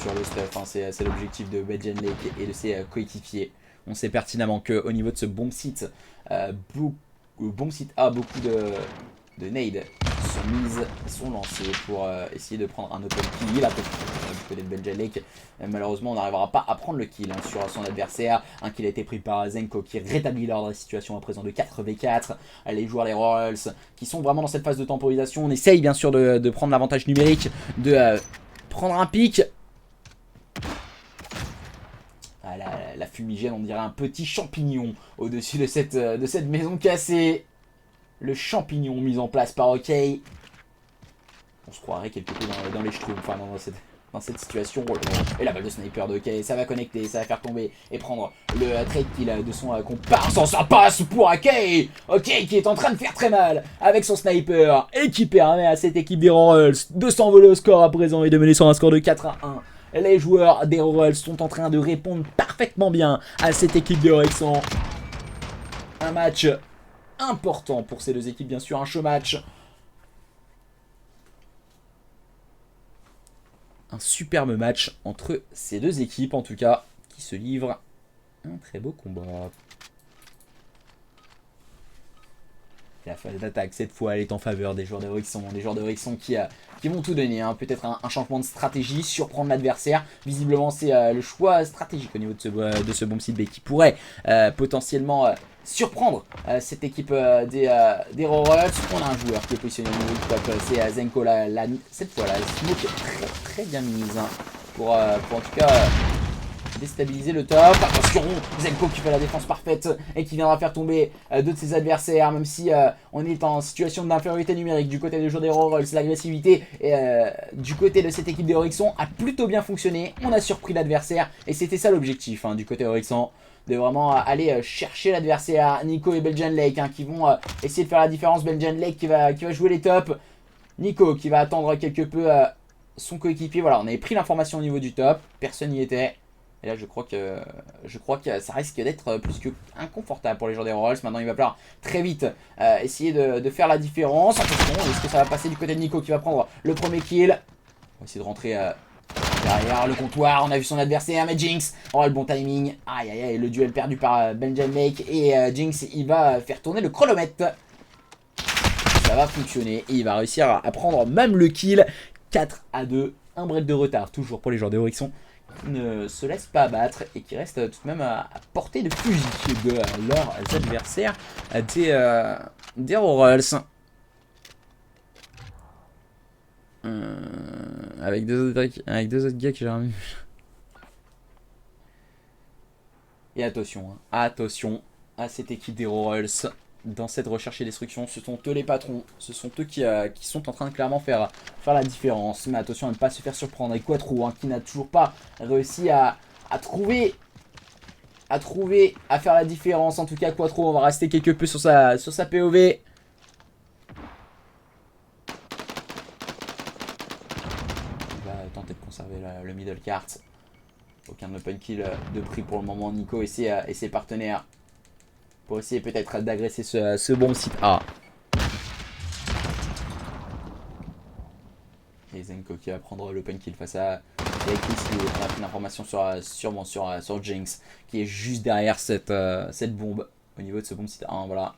sûr le stuff, hein, c'est l'objectif de Belgian Lake et de ses coéquipiers. On sait pertinemment qu'au niveau de ce bomb site, bomb site A, beaucoup de nades sont lancés pour essayer de prendre un open kill. Là, du côté de Belgian Lake, malheureusement on n'arrivera pas à prendre le kill sur son adversaire. Un kill a été pris par Zenko qui rétablit l'ordre de la situation à présent de 4v4. Les joueurs des Royals qui sont vraiment dans cette phase de temporisation. On essaye bien sûr de prendre l'avantage numérique, de prendre un pic. Ah, la fumigène, on dirait un petit champignon au-dessus de cette maison cassée. Le champignon mis en place par OK. On se croirait quelque peu dans les schtroumpfs, enfin dans cette situation. Et la balle de sniper de OK, ça va connecter, ça va faire tomber et prendre le trade kill de son comparse. Ça passe pour OK. OK qui est en train de faire très mal avec son sniper et qui permet à cette équipe des Royals de s'envoler au score à présent et de mener sur un score de 4-1. Les joueurs des Royals sont en train de répondre parfaitement bien à cette équipe de Oryxion. Un match important pour ces deux équipes, bien sûr, un chaud match. Un superbe match entre ces deux équipes, en tout cas, qui se livrent un très beau combat. Et la phase d'attaque, cette fois, elle est en faveur des joueurs d'Oryxion. Des joueurs d'Oryxion qui vont tout donner. Hein. Peut-être un changement de stratégie, surprendre l'adversaire. Visiblement, c'est le choix stratégique au niveau de ce bomb site B qui pourrait potentiellement surprendre cette équipe des Royals. On a un joueur qui est positionné au niveau du top. C'est Zenko. Cette fois, la smoke est très bien mise. Hein, pour en tout cas déstabiliser le top. Attention, Zenko qui fait la défense parfaite et qui viendra faire tomber deux de ses adversaires, même si on est en situation d'infériorité numérique du côté des joueurs des Royals. L'agressivité du côté de cette équipe des Oryxion a plutôt bien fonctionné. On a surpris l'adversaire et c'était ça l'objectif hein, du côté Oryxion, de vraiment aller chercher l'adversaire. Nico et Belgian Lake hein, qui vont essayer de faire la différence. Belgian Lake qui va jouer les tops. Nico qui va attendre quelque peu son coéquipier. Voilà, on avait pris l'information au niveau du top, personne n'y était. Et là, je crois que ça risque d'être plus que inconfortable pour les joueurs des Royals. Maintenant, il va falloir très vite essayer de faire la différence. Attention, est-ce que ça va passer du côté de Nico qui va prendre le premier kill? On va essayer de rentrer derrière le comptoir. On a vu son adversaire, mais Jinx. Oh, le bon timing. Aïe, aïe, aïe, le duel perdu par Belgian Lake. Et Jinx, il va faire tourner le chronomètre. Ça va fonctionner. Et il va réussir à prendre même le kill. 4-2. Un break de retard, toujours pour les joueurs de Oryxion, qui ne se laissent pas abattre et qui restent tout de même à portée de fusil de leurs adversaires des Royals. Avec deux autres gars que j'ai remis. Et attention, hein, attention à cette équipe des Royals. Dans cette recherche et destruction, ce sont eux les patrons, ce sont eux qui sont en train de clairement faire la différence. Mais attention à ne pas se faire surprendre avec Quattro, hein, qui n'a toujours pas réussi à trouver, à faire la différence. En tout cas, Quattro, on va rester quelque peu sur sa POV. Il va cartes. Aucun open kill de prix pour le moment. Nico et ses partenaires. Pour essayer peut-être d'agresser ce bon site A. Et Zenko qui va prendre l'open kill face à Ekis. On a pris l'information sûrement sur Jinx. Qui est juste derrière cette bombe. Au niveau de ce bon site A. Voilà.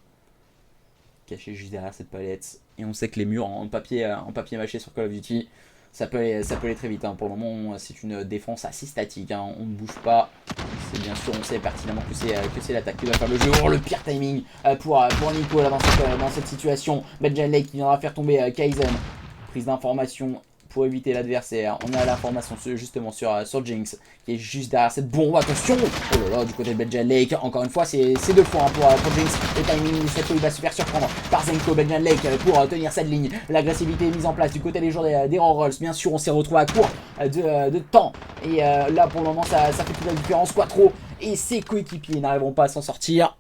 Caché juste derrière cette palette. Et on sait que les murs en papier mâché sur Call of Duty, ça peut aller très vite. Hein. Pour le moment, c'est une défense assez statique. Hein. On ne bouge pas. C'est bien sûr, on sait pertinemment que c'est l'attaque qui va faire le jeu. Oh, le pire timing pour Nico là, dans cette situation. Benjan Lake qui viendra faire tomber Kaizen. Prise d'information pour éviter l'adversaire. On a l'information justement sur Jinx qui est juste derrière cette bombe. Attention! Oh là là, du côté de Benjan Lake. Encore une fois, c'est 2 fois hein, pour Jinx. Le timing, cette fois, il va se faire surprendre par Zenko. Benjan Lake pour tenir cette ligne. L'agressivité est mise en place du côté des joueurs des Rolls. Bien sûr, on s'est retrouvé à court de temps. Et là, pour le moment, ça fait toute la différence. Quattro et ses coéquipiers n'arriveront pas à s'en sortir.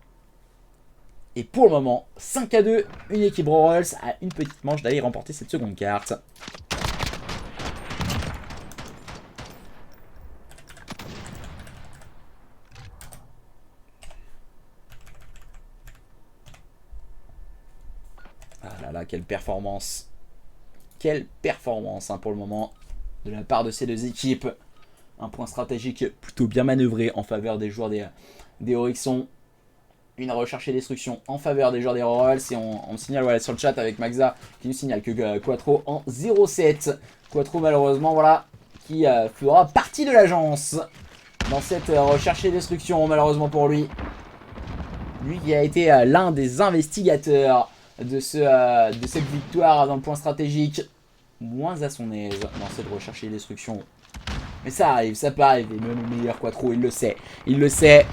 Et pour le moment, 5-2, une équipe Rolls a une petite manche d'aller remporter cette seconde carte. Ah là là, quelle performance. Quelle performance hein, pour le moment de la part de ces deux équipes. Un point stratégique plutôt bien manœuvré en faveur des joueurs des Oryxon. Une recherche et destruction en faveur des joueurs des Rolls. Et on signale voilà, sur le chat avec Maxa qui nous signale que Quattro en 0-7. Quattro malheureusement voilà qui fera partie de l'agence dans cette recherche et destruction malheureusement pour lui. Lui qui a été l'un des investigateurs de cette victoire dans le point stratégique. Moins à son aise dans cette recherche et destruction. Mais ça arrive, ça peut arriver. Même le meilleur Quattro, il le sait. Il le sait.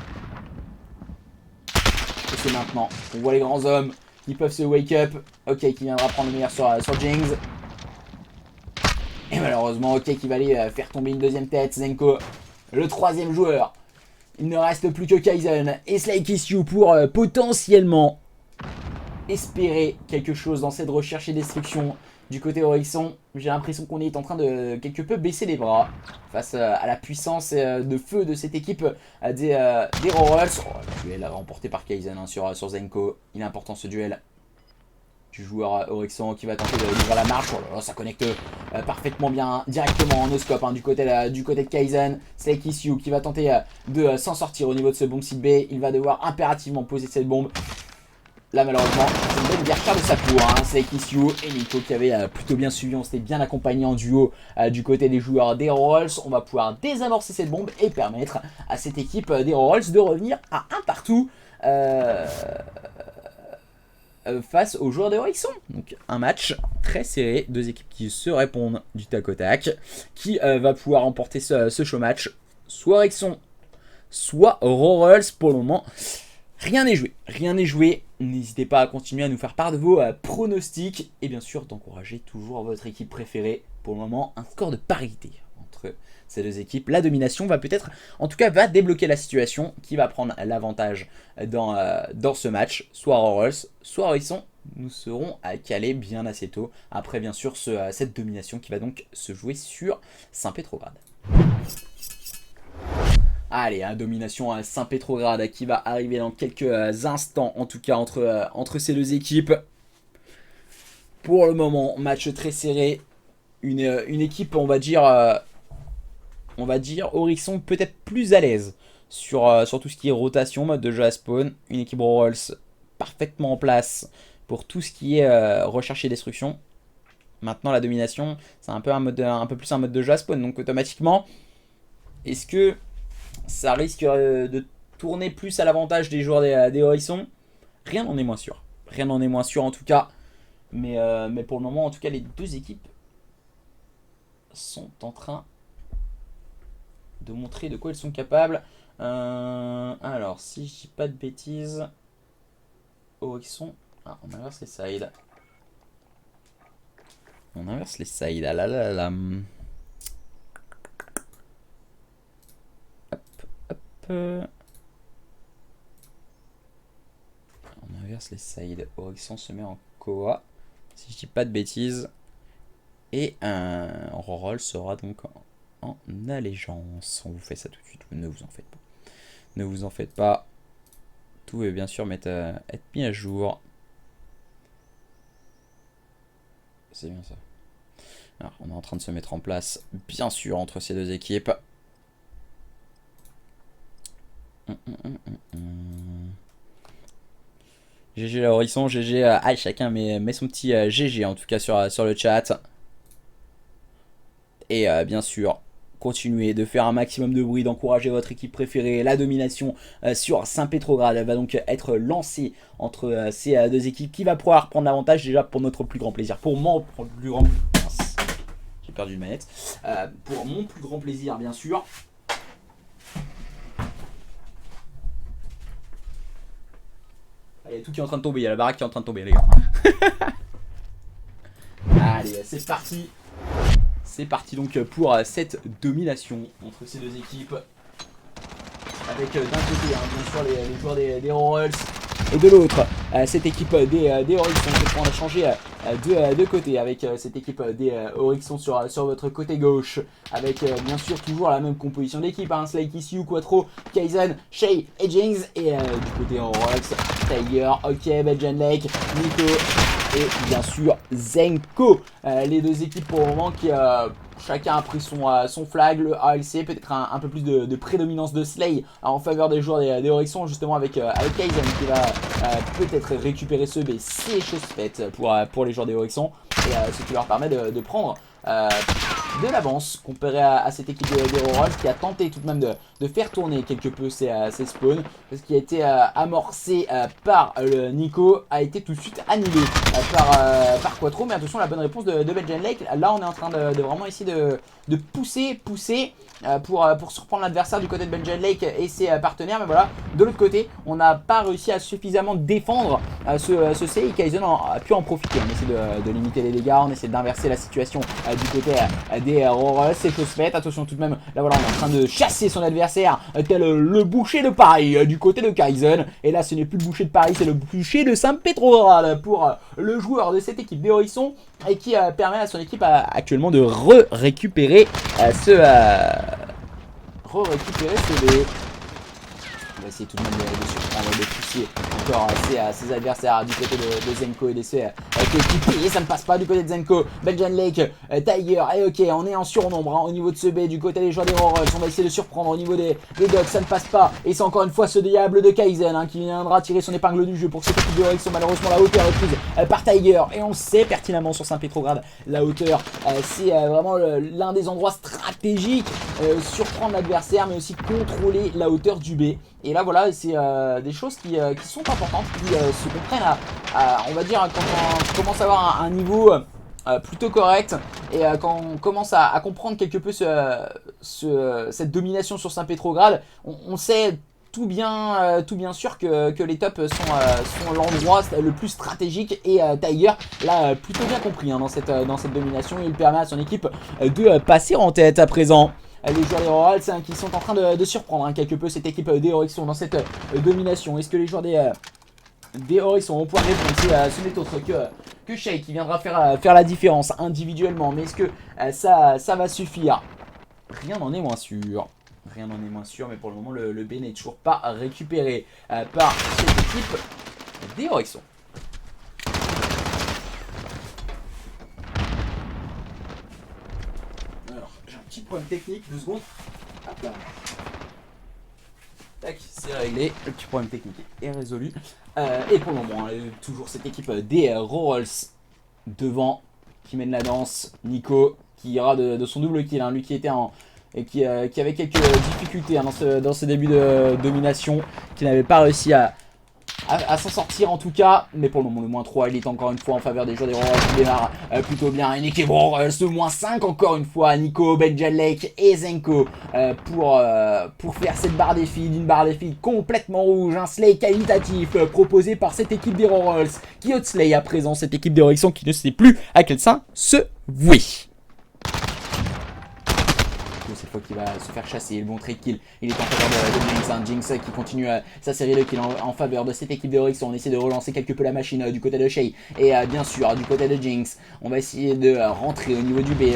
Et c'est maintenant. On voit les grands hommes qui peuvent se wake up. Ok, qui viendra prendre le meilleur sur Jinx. Et malheureusement, ok, qui va aller faire tomber une deuxième tête. Zenko, le troisième joueur. Il ne reste plus que Kaizen et Slaykiss pour potentiellement espérer quelque chose dans cette recherche et destruction du côté Oryxon. J'ai l'impression qu'on est en train de quelque peu baisser les bras face à la puissance de feu de cette équipe des Rolls. Oh, le duel remporté par Kaizen hein, sur Zenko. Il est important ce duel du joueur Oryxon qui va tenter d'ouvrir la marche. Oh là là, ça connecte parfaitement bien directement en no-scope hein, du côté de Kaizen. Slaykiss qui va tenter de s'en sortir au niveau de ce bombe site B. Il va devoir impérativement poser cette bombe. Là malheureusement, c'est une belle guerre de sa cour, hein. Slaykiss et Nico qui avait plutôt bien suivi, on s'était bien accompagné en duo du côté des joueurs des Rolls. On va pouvoir désamorcer cette bombe et permettre à cette équipe des Rolls de revenir à un partout face aux joueurs de Oryxon. Donc un match très serré, deux équipes qui se répondent du tac au tac, qui va pouvoir remporter ce show match, soit Oryxon, soit Rolls pour le moment. Rien n'est joué, rien n'est joué. N'hésitez pas à continuer à nous faire part de vos pronostics et bien sûr d'encourager toujours votre équipe préférée. Pour le moment, un score de parité entre ces deux équipes. La domination va peut-être, en tout cas, va débloquer la situation qui va prendre l'avantage dans ce match. Soit Rolls, soit Oryxon. Nous serons à Calais bien assez tôt. Après, bien sûr, cette domination qui va donc se jouer sur Saint-Pétrograd. Allez, domination à Saint-Pétrograd qui va arriver dans quelques instants, en tout cas entre ces deux équipes. Pour le moment, match très serré. Une équipe, on va dire Oryxon peut-être plus à l'aise sur tout ce qui est rotation, mode de jeu à spawn. Une équipe Rolls parfaitement en place pour tout ce qui est recherche et destruction. Maintenant, la domination, c'est un peu plus un mode de jeu à spawn. Donc automatiquement, est-ce que ça risque de tourner plus à l'avantage des joueurs des Oryxon? Rien n'en est moins sûr. Rien n'en est moins sûr en tout cas. Mais pour le moment, en tout cas, les deux équipes sont en train de montrer de quoi elles sont capables. Alors, si je dis pas de bêtises, Oryxon... Ah, on inverse les sides. On inverse les sides. Ah là là là. On inverse les sides. Oryxon se met en Koa, si je dis pas de bêtises. Et Rolls sera donc en allégeance. On vous fait ça tout de suite, ne vous en faites pas. Ne vous en faites pas. Tout va bien sûr être mis à jour. C'est bien ça. Alors, on est en train de se mettre en place, bien sûr, entre ces deux équipes. GG la Horizon, GG. Chacun met son petit GG en tout cas sur le chat. Et bien sûr, continuez de faire un maximum de bruit, d'encourager votre équipe préférée. La domination sur Saint-Pétrograd va donc être lancée entre ces deux équipes qui va pouvoir prendre l'avantage déjà pour notre plus grand plaisir. Pour mon plus grand... J'ai perdu une manette. Pour mon plus grand plaisir, bien sûr. Il y a tout qui est en train de tomber, il y a la baraque qui est en train de tomber, les gars. Allez, c'est parti. C'est parti donc pour cette domination entre ces deux équipes. Avec d'un côté, bien sûr, les joueurs des Royals. Et de l'autre, cette équipe des Horizons. On a changé de côté avec cette équipe des Horizons sur votre côté gauche. Avec bien sûr toujours la même composition d'équipe. Slay, Kisyu, Quattro, Kaizen, Shay et Jinx. Et du côté Royals, Tiger, OK, Belgian Lake, Nico et bien sûr Zenko. Les deux équipes pour le moment qui... chacun a pris son flag, le ALC, peut-être un peu plus de prédominance de Slay en faveur des joueurs des Horizons, justement avec Kaizen qui va peut-être récupérer ce B. C'est chose faite pour les joueurs des Horizons et ce qui leur permet de prendre de l'avance comparé à cette équipe des Royals qui a tenté tout de même de faire tourner quelque peu ses spawns. Ce qui a été amorcé par le Nico a été tout de suite annulé par Quattro. Mais attention, la bonne réponse de Belgian Lake. Là, on est en train de vraiment essayer de pousser pour surprendre l'adversaire du côté de Belgian Lake et ses partenaires. Mais voilà, de l'autre côté, on n'a pas réussi à suffisamment défendre ce C. Et Kaizen a pu en profiter. On essaie de limiter les dégâts, on essaie d'inverser la situation du côté des Royals. C'est chose faite. Attention tout de même, là voilà, on est en train de chasser son adversaire tel le boucher de Paris du côté de Kaizen. Et là, ce n'est plus le boucher de Paris, c'est le boucher de Saint-Pétrograd pour le joueur de cette équipe des Horizons et qui permet à son équipe actuellement de récupérer ce B. On va essayer tout de même de surprendre, de pousser encore ses adversaires du côté de Zenko et d'essayer avec l'équipe. Et ça ne passe pas du côté de Zenko. Belgian Lake, Tiger, et OK, on est en surnombre au niveau de ce B. Du côté des joueurs des Royals, on va essayer de surprendre au niveau des Dogs, ça ne passe pas. Et c'est encore une fois ce diable de Kaizen qui viendra tirer son épingle du jeu pour cette équipe de Horizon. Malheureusement, la hauteur est prise par Tiger. Et on sait pertinemment sur Saint-Pétrograd, la hauteur, c'est vraiment l'un des endroits stratégiques. Surprendre l'adversaire, mais aussi contrôler la hauteur du B. Et là voilà, c'est des choses qui sont importantes, qui se comprennent on va dire quand on commence à avoir un niveau plutôt correct et quand on commence à comprendre quelque peu cette domination sur Saint-Pétrograd, on sait tout bien sûr que les tops sont l'endroit le plus stratégique et Tiger l'a plutôt bien compris dans cette domination. Il permet à son équipe de passer en tête à présent. Les joueurs des Royals qui sont en train de surprendre quelque peu cette équipe des Horizons dans cette domination. Est-ce que les joueurs des Horizons vont pouvoir répondre? Ce n'est autre que Shay qui viendra faire la différence individuellement. Mais est-ce que ça va suffire? Rien n'en est moins sûr. Rien n'en est moins sûr, mais pour le moment le B n'est toujours pas récupéré par cette équipe des Horizons. Petit problème technique, 2 secondes. Hop là. Tac, c'est réglé. Le petit problème technique est résolu. Et pour le moment, toujours cette équipe des Royals devant qui mène la danse. Nico qui ira de son double kill. Lui qui était et qui avait quelques difficultés dans ce début de domination, qui n'avait pas réussi à s'en sortir en tout cas, mais pour le moment le moins 3 il est encore une fois en faveur des joueurs des Royals qui démarre plutôt bien. Une équipe Royals de moins 5 encore une fois, Nico, Belgian Lake et Zenko pour faire cette barre des filles, une barre des filles complètement rouge, un slay qualitatif proposé par cette équipe des Royals qui outslay à présent cette équipe des Horizons qui ne sait plus à quel sein se vouer. Cette fois qu'il va se faire chasser, le bon trick kill, il est en faveur de Jinx, Jinx qui continue sa série de kills en faveur de cette équipe de Horizon. On essaie de relancer quelque peu la machine du côté de Shay et bien sûr du côté de Jinx, on va essayer de rentrer au niveau du B.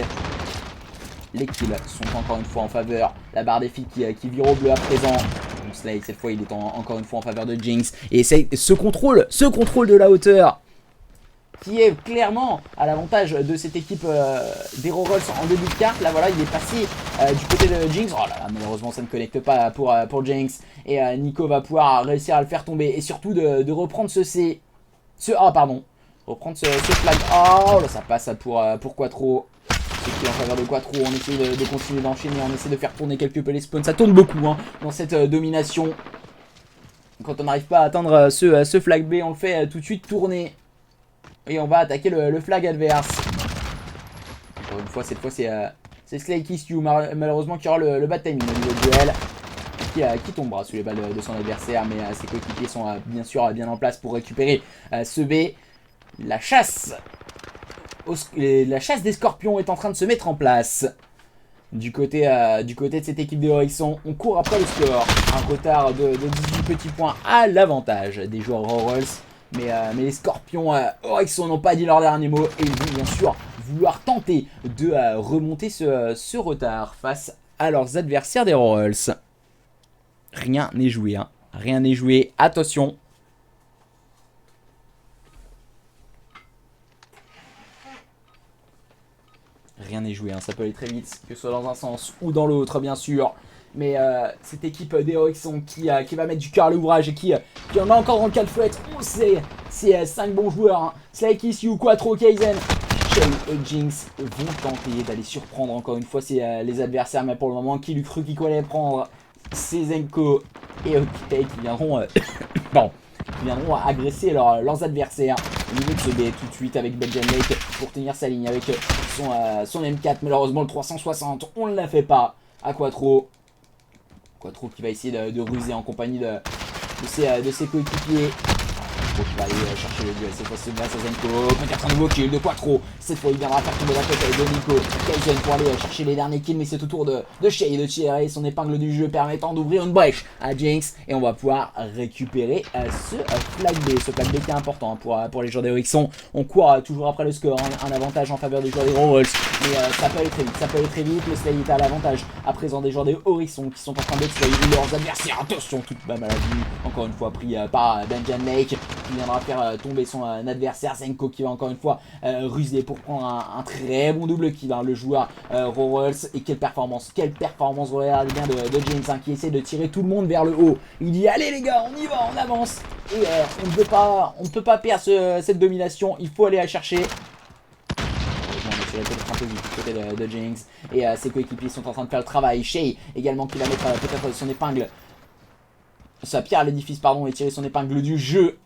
Les kills sont encore une fois en faveur. La barre des filles qui vire au bleu à présent. Donc Slay, cette fois, il est encore une fois en faveur de Jinx. Et c'est ce contrôle de la hauteur qui est clairement à l'avantage de cette équipe d'Hero Rolls en début de carte. Là, voilà, il est passé du côté de Jinx. Oh là là, malheureusement, ça ne connecte pas pour Jinx. Et Nico va pouvoir réussir à le faire tomber. Et surtout de reprendre reprendre ce flag. Oh là, ça passe pour Quattro. C'est qui est en faveur de Quattro. On essaie de continuer d'enchaîner. On essaie de faire tourner quelque peu les spawns. Ça tourne beaucoup hein, dans cette domination. Quand on n'arrive pas à atteindre ce flag B, on le fait tout de suite tourner. Et on va attaquer le flag adverse. Encore une fois, cette fois, c'est Slay Kiss You, malheureusement, qui aura le bad timing au niveau du duel. Qui tombera sous les balles de son adversaire. Mais ses coéquipiers sont bien sûr bien en place pour récupérer ce B. La chasse des scorpions est en train de se mettre en place. Du côté de cette équipe de Horizon, on court après le score. Un retard de 18 petits points à l'avantage des joueurs Rolls. Mais les scorpions Horizon n'ont pas dit leur dernier mot. Et ils vont bien sûr vouloir tenter de remonter ce retard face à leurs adversaires des Rolls. Rien n'est joué, hein. Rien n'est joué. Attention. Rien n'est joué, hein. Ça peut aller très vite, que ce soit dans un sens ou dans l'autre, bien sûr. Mais cette équipe d'Heroixon qui va mettre du cœur à l'ouvrage et qui en a encore dans le calfouette. On sait, c'est 5 bons joueurs. Hein. Slay Kiss You, Quattro, Kaizen, Shay et Jinx vont tenter d'aller surprendre encore une fois les adversaires. Mais pour le moment, qui lui cru qu'il allait prendre, c'est Zenko et Okitei qui viendront, qui viendront agresser leurs adversaires. Au niveau de ce B tout de suite avec Belgian Lake pour tenir sa ligne avec son M4. Malheureusement, le 360, on ne la fait pas à Quattro. Quattro qui va essayer de ruser en compagnie de ses coéquipiers. Qui va aller chercher le duel. Cette fois, c'est grâce à Zenko. Peut-être un nouveau kill de Quattro. Cette fois, il viendra faire tomber la tête de Nico. Kaizen pour aller chercher les derniers kills. Mais c'est au tour de Shay de tirer son épingle du jeu permettant d'ouvrir une brèche à Jinx. Et on va pouvoir récupérer ce flag B. Ce flag B qui est important pour les joueurs d'Heroixon. On court toujours après le score. Un avantage en faveur des joueurs des Rolls. Mais ça peut aller très vite. Ça peut aller très vite. Le Slay est à l'avantage à présent des joueurs des Horizon qui sont en train d'exploiter leurs adversaires. Attention, toute ma maladie. Encore une fois pris par Benjan Lake. Qui viendra faire tomber son adversaire. Zenko qui va encore une fois ruser pour prendre un très bon double kill. Hein, le joueur Rolls. Et quelle performance regardez bien de James hein, qui essaie de tirer tout le monde vers le haut. Il dit allez les gars, on y va, on avance. Et on ne peut pas perdre cette domination. Il faut aller la chercher. Peut-être un peu vite du côté de Jinx. Et ses coéquipiers sont en train de faire le travail. Shay également qui va mettre peut-être son épingle. Sa pierre à l'édifice, pardon, et tirer son épingle du jeu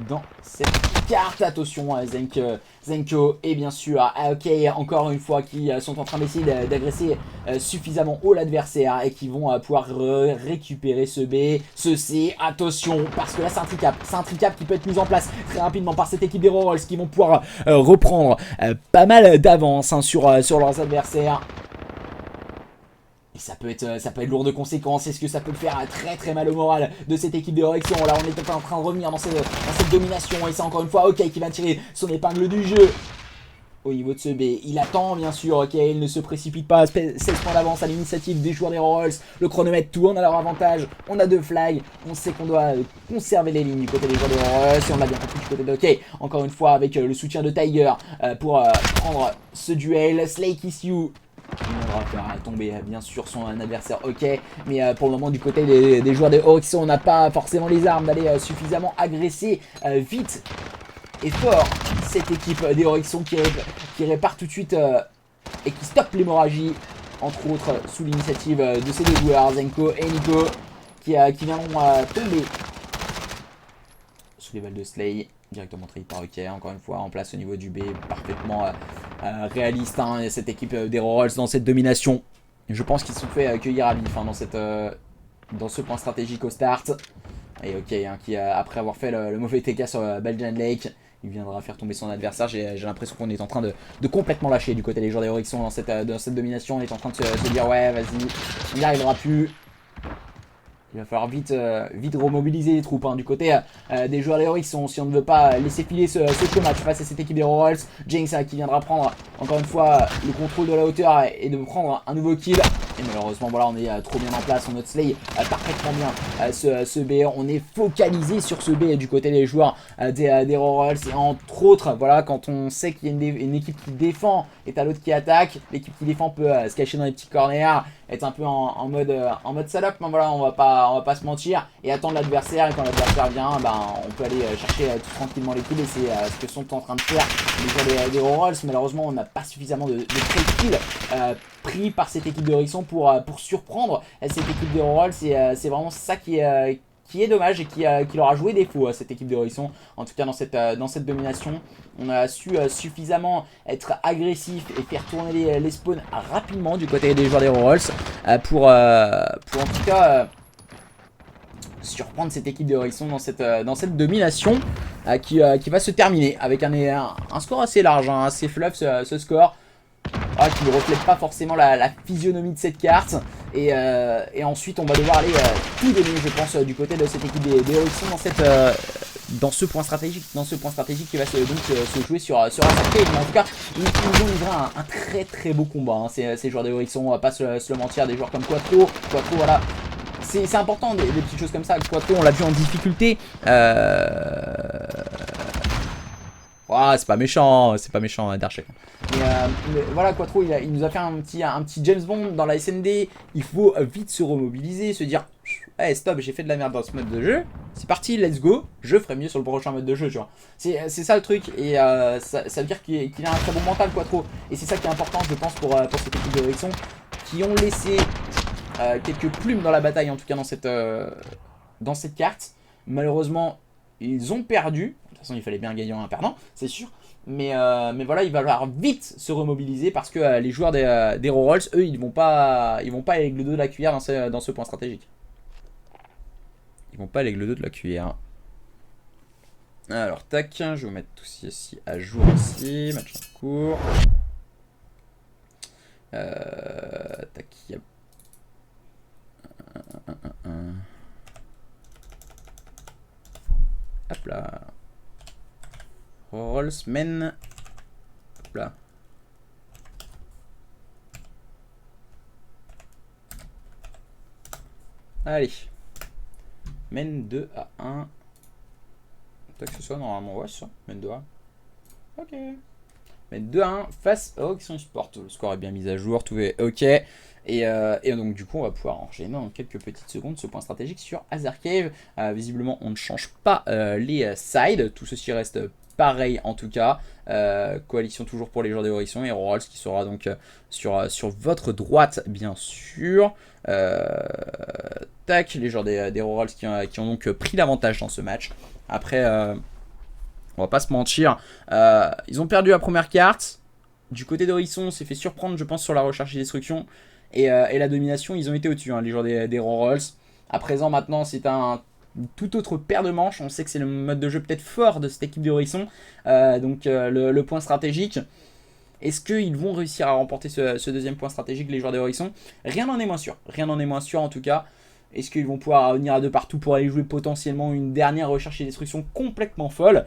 dans cette carte. Attention Zenko et bien sûr OK encore une fois qui sont en train d'essayer d'agresser suffisamment haut l'adversaire et qui vont pouvoir récupérer ce B, ce C. Attention parce que là c'est un tricap qui peut être mis en place très rapidement par cette équipe des Rolls qui vont pouvoir reprendre pas mal d'avance hein, sur leurs adversaires. Et ça peut être lourd de conséquences. Est-ce que ça peut faire très très mal au moral de cette équipe d'Heroixon? Là on est en train de revenir dans cette domination. Et c'est encore une fois OK qui va tirer son épingle du jeu. Au niveau de ce B, il attend bien sûr, OK, il ne se précipite pas, 16 points d'avance à l'initiative des joueurs des Rolls. Le chronomètre tourne à leur avantage, on a 2 flags, on sait qu'on doit conserver les lignes du côté des joueurs des Rolls. Et on l'a bien compris du côté de OK, encore une fois avec le soutien de Tiger pour prendre ce duel. Slay Kiss You. Il viendra faire tomber bien sûr son adversaire OK. Mais pour le moment du côté des joueurs des Horizon, on n'a pas forcément les armes d'aller suffisamment agresser vite et fort cette équipe des Horizon qui répare tout de suite et qui stoppe l'hémorragie. Entre autres sous l'initiative de ces deux joueurs, Zenko et Nico, qui viendront tomber sous les balles de Slay. Directement trahi par OK, encore une fois en place au niveau du B, parfaitement réaliste hein, cette équipe des Rolls dans cette domination. Je pense qu'ils se sont fait accueillir à vif hein, dans ce point stratégique au start. Et OK, hein, qui après avoir fait le mauvais TK sur Belgian Lake, il viendra faire tomber son adversaire. J'ai l'impression qu'on est en train de complètement lâcher du côté des joueurs des Horizon dans cette domination. On est en train de se dire ouais vas-y, on n'y arrivera plus. Il va falloir vite remobiliser les troupes hein, du côté des joueurs des Horizons si on ne veut pas laisser filer ce match face à cette équipe des Rolls. Jinx qui viendra prendre encore une fois le contrôle de la hauteur et de prendre un nouveau kill. Et malheureusement voilà on est trop bien en place, on slay parfaitement bien ce B. On est focalisé sur ce B du côté des joueurs des Rolls. Et entre autres voilà quand on sait qu'il y a une équipe qui défend et t'as l'autre qui attaque, l'équipe qui défend peut se cacher dans les petits corners, être un peu en mode salope, mais voilà on va pas se mentir et attendre l'adversaire, et quand l'adversaire vient on peut aller chercher tout tranquillement les kills et c'est ce que sont en train de faire les joueurs des Rolls. Malheureusement on n'a pas suffisamment de kills pris par cette équipe de Horizon pour surprendre cette équipe des Rolls. C'est vraiment ça qui est dommage et qui leur a joué défaut à cette équipe de Horizon. En tout cas dans cette domination, on a su suffisamment être agressif et faire tourner les spawns rapidement du côté des joueurs des Rolls pour en tout cas surprendre cette équipe de Horizon dans cette domination qui va se terminer avec un score assez large, hein, assez fluff ce score. Qui ne reflète pas forcément la physionomie de cette carte. Et ensuite on va devoir aller tout donner je pense du côté de cette équipe des Horizon dans ce point stratégique. Qui va se jouer sur Azarcave. Mais en tout cas ils nous ont livré un très très beau combat hein, ces joueurs des Horizon, on va pas se le mentir. Des joueurs comme Quattro voilà. C'est important des petites choses comme ça. Quattro on l'a vu en difficulté. C'est pas méchant Darchek. Mais voilà, Quattro il nous a fait un petit James Bond dans la SND. Il faut vite se remobiliser, se dire hey, stop, j'ai fait de la merde dans ce mode de jeu, c'est parti, let's go, je ferai mieux sur le prochain mode de jeu, tu vois. C'est ça le truc, et ça veut dire qu'il a un très bon mental, Quattro. Et c'est ça qui est important, je pense, pour cette équipe de Horizon, qui ont laissé quelques plumes dans la bataille, en tout cas dans cette carte. Malheureusement, ils ont perdu. De toute façon, il fallait bien gagner en perdant, c'est sûr. Mais voilà, il va falloir vite se remobiliser parce que les joueurs des Rolls, eux, ils vont pas avec le dos de la cuillère dans ce point stratégique. Ils vont pas avec le dos de la cuillère. Alors, tac, je vais vous mettre tout ceci à jour aussi. Match en cours. Tac, il y a... Hop là. Rolls men. Hop là. Allez. Men 2 à 1. Peut-être que ce soit normalement. Ouais, c'est ça. Men 2 à 1. Ok. Men 2 à 1 face à Horizon Sport. Le score est bien mis à jour. Tout est ok. Et donc du coup on va pouvoir enchaîner dans quelques petites secondes ce point stratégique sur Azarcave. Visiblement on ne change pas les sides, tout ceci reste pareil en tout cas. Coalition toujours pour les joueurs des Horizon et Rolls qui sera donc sur votre droite bien sûr. Tac, les joueurs des Rolls qui ont donc pris l'avantage dans ce match. Après on va pas se mentir, ils ont perdu la première carte. Du côté d'Horizon on s'est fait surprendre je pense sur la recherche et destruction. Et la domination, ils ont été au-dessus, hein, les joueurs des Rolls. À présent, maintenant, c'est un tout autre paire de manches. On sait que c'est le mode de jeu peut-être fort de cette équipe de Horizon. Donc, le point stratégique. Est-ce qu'ils vont réussir à remporter ce deuxième point stratégique, les joueurs de Horizon? Rien n'en est moins sûr. Rien n'en est moins sûr, en tout cas. Est-ce qu'ils vont pouvoir venir à deux partout pour aller jouer potentiellement une dernière recherche et destruction complètement folle?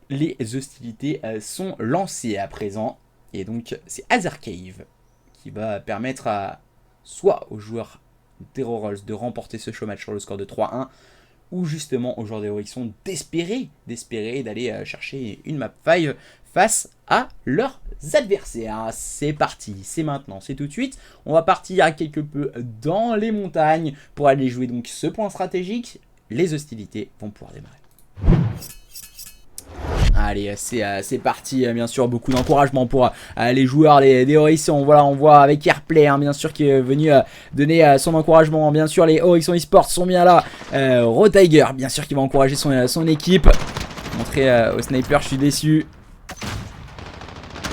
Les hostilités sont lancées à présent. Et donc, c'est Azarcave qui va permettre soit aux joueurs des Rolls de remporter ce show match sur le score de 3-1, ou justement aux joueurs des Horizon d'espérer d'aller chercher une map 5 face à leurs adversaires. C'est parti, c'est maintenant, c'est tout de suite. On va partir quelque peu dans les montagnes pour aller jouer donc ce point stratégique. Les hostilités vont pouvoir démarrer. Allez, c'est parti, bien sûr, beaucoup d'encouragement pour les joueurs des Horizon. Voilà, on voit avec Airplay, hein, bien sûr, qui est venu donner son encouragement. Bien sûr, les Horizon eSports sont bien là. Rotiger, bien sûr, qui va encourager son équipe. Montrer au sniper, je suis déçu.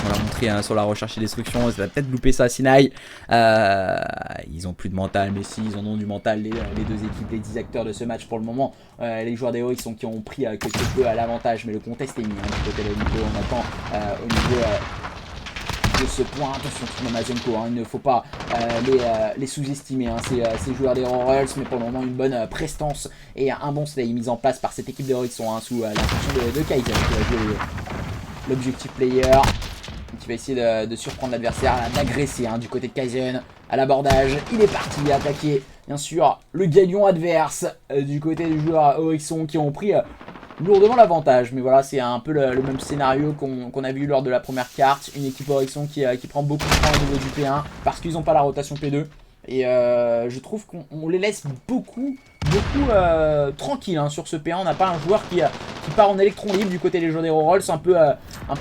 On l'a montré sur la recherche et destruction. Ça va peut-être louper ça, Sinaï. Ils ont plus de mental, mais si, ils en ont du mental, les deux équipes, les 10 acteurs de ce match pour le moment. Les joueurs des Horizon qui ont pris quelque peu à l'avantage, mais le contest est mis. Hein, du côté de niveau, on attend au niveau de ce point. Attention tout de même à Zenko, hein, il ne faut pas les sous-estimer, hein, ces joueurs des Royals, mais pour le moment une bonne prestance et un bon slay mis en place par cette équipe de Rixon, hein, sous l'impulsion de Kaizen qui va jouer l'objectif player, qui va essayer de surprendre l'adversaire, d'agresser, hein, du côté de Kaizen à l'abordage. Il est parti attaquer bien sûr le galion adverse du côté des joueurs Rixon qui ont pris lourdement l'avantage, mais voilà, c'est un peu le même scénario qu'on a vu lors de la première carte. Une équipe Rixon qui prend beaucoup de points au niveau du P1 parce qu'ils n'ont pas la rotation P2. Et je trouve qu'on les laisse beaucoup tranquilles, hein, sur ce P1. On n'a pas un joueur qui part en électron libre du côté des joueurs des Rolls, un peu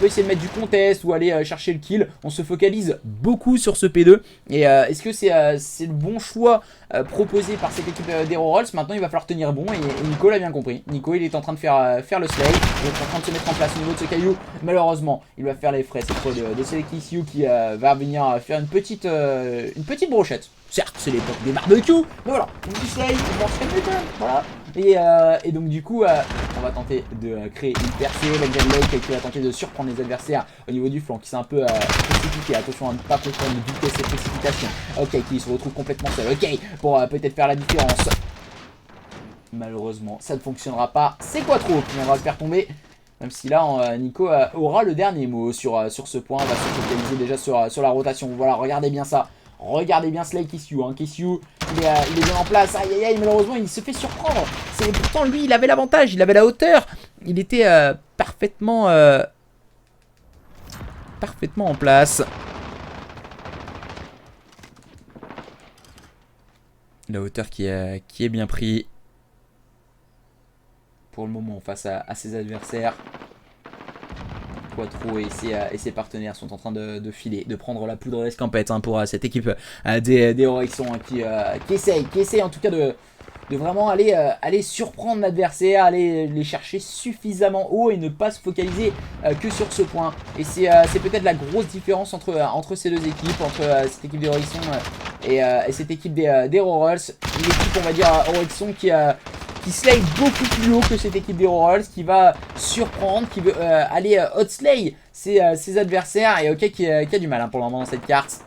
essayer de mettre du contest ou aller chercher le kill. On se focalise beaucoup sur ce P2. Et est-ce que c'est le bon choix proposé par cette équipe des Rolls? Maintenant il va falloir tenir bon, et Nico l'a bien compris. Nico, il est en train de faire le slay, il est en train de se mettre en place au niveau de ce caillou. Malheureusement il va faire les frais cette fois de Selekisyu qui va venir faire une petite brochette. Certes, c'est l'époque des barbecues, mais voilà, on dit slay, on pense qu'elle quand même, voilà. Et donc du coup, on va tenter de créer une percée. Benjen Lake qui va tenter de surprendre les adversaires au niveau du flanc, qui s'est un peu précipité. Attention à ne pas confondre vitesse et précipitation. Ok, qui se retrouve complètement seul. Ok, pour peut-être faire la différence. Malheureusement, ça ne fonctionnera pas. C'est quoi trop? On va le faire tomber. Même si là, Nico aura le dernier mot sur ce point. On va se focaliser déjà sur la rotation. Voilà, regardez bien ça. Regardez bien Selekisyu, hein. Kisyu, il est bien en place. Aïe aïe aïe, malheureusement il se fait surprendre. Pourtant lui il avait l'avantage, il avait la hauteur. Il était parfaitement en place. La hauteur qui est bien pris pour le moment face à ses adversaires. Quattro et ses partenaires sont en train de filer, de prendre la poudre d'escampette, hein, pour cette équipe des Rixon, hein, qui essaye en tout cas de vraiment aller surprendre l'adversaire, aller les chercher suffisamment haut et ne pas se focaliser que sur ce point. Et c'est peut-être la grosse différence entre ces deux équipes, entre cette équipe des Rixon et cette équipe des Royals. Une équipe, on va dire, Rixon qui slay beaucoup plus haut que cette équipe des Royals, qui va surprendre, qui veut aller hot slay ses adversaires, et ok, qui a du mal, hein, pour le moment dans cette carte.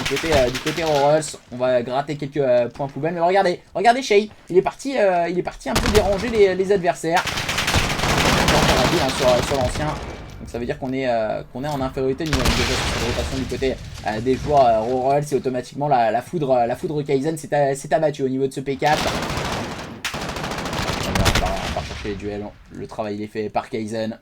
Du côté Royals, on va gratter quelques points poubelles, mais regardez Shay, il est parti un peu déranger les adversaires. Sur l'ancien. Donc ça veut dire qu'on est en infériorité déjà sur cette rotation du côté des joueurs Royals, et automatiquement la foudre Kaizen s'est abattue au niveau de ce P4. On va chercher les duels, le travail il est fait par Kaizen.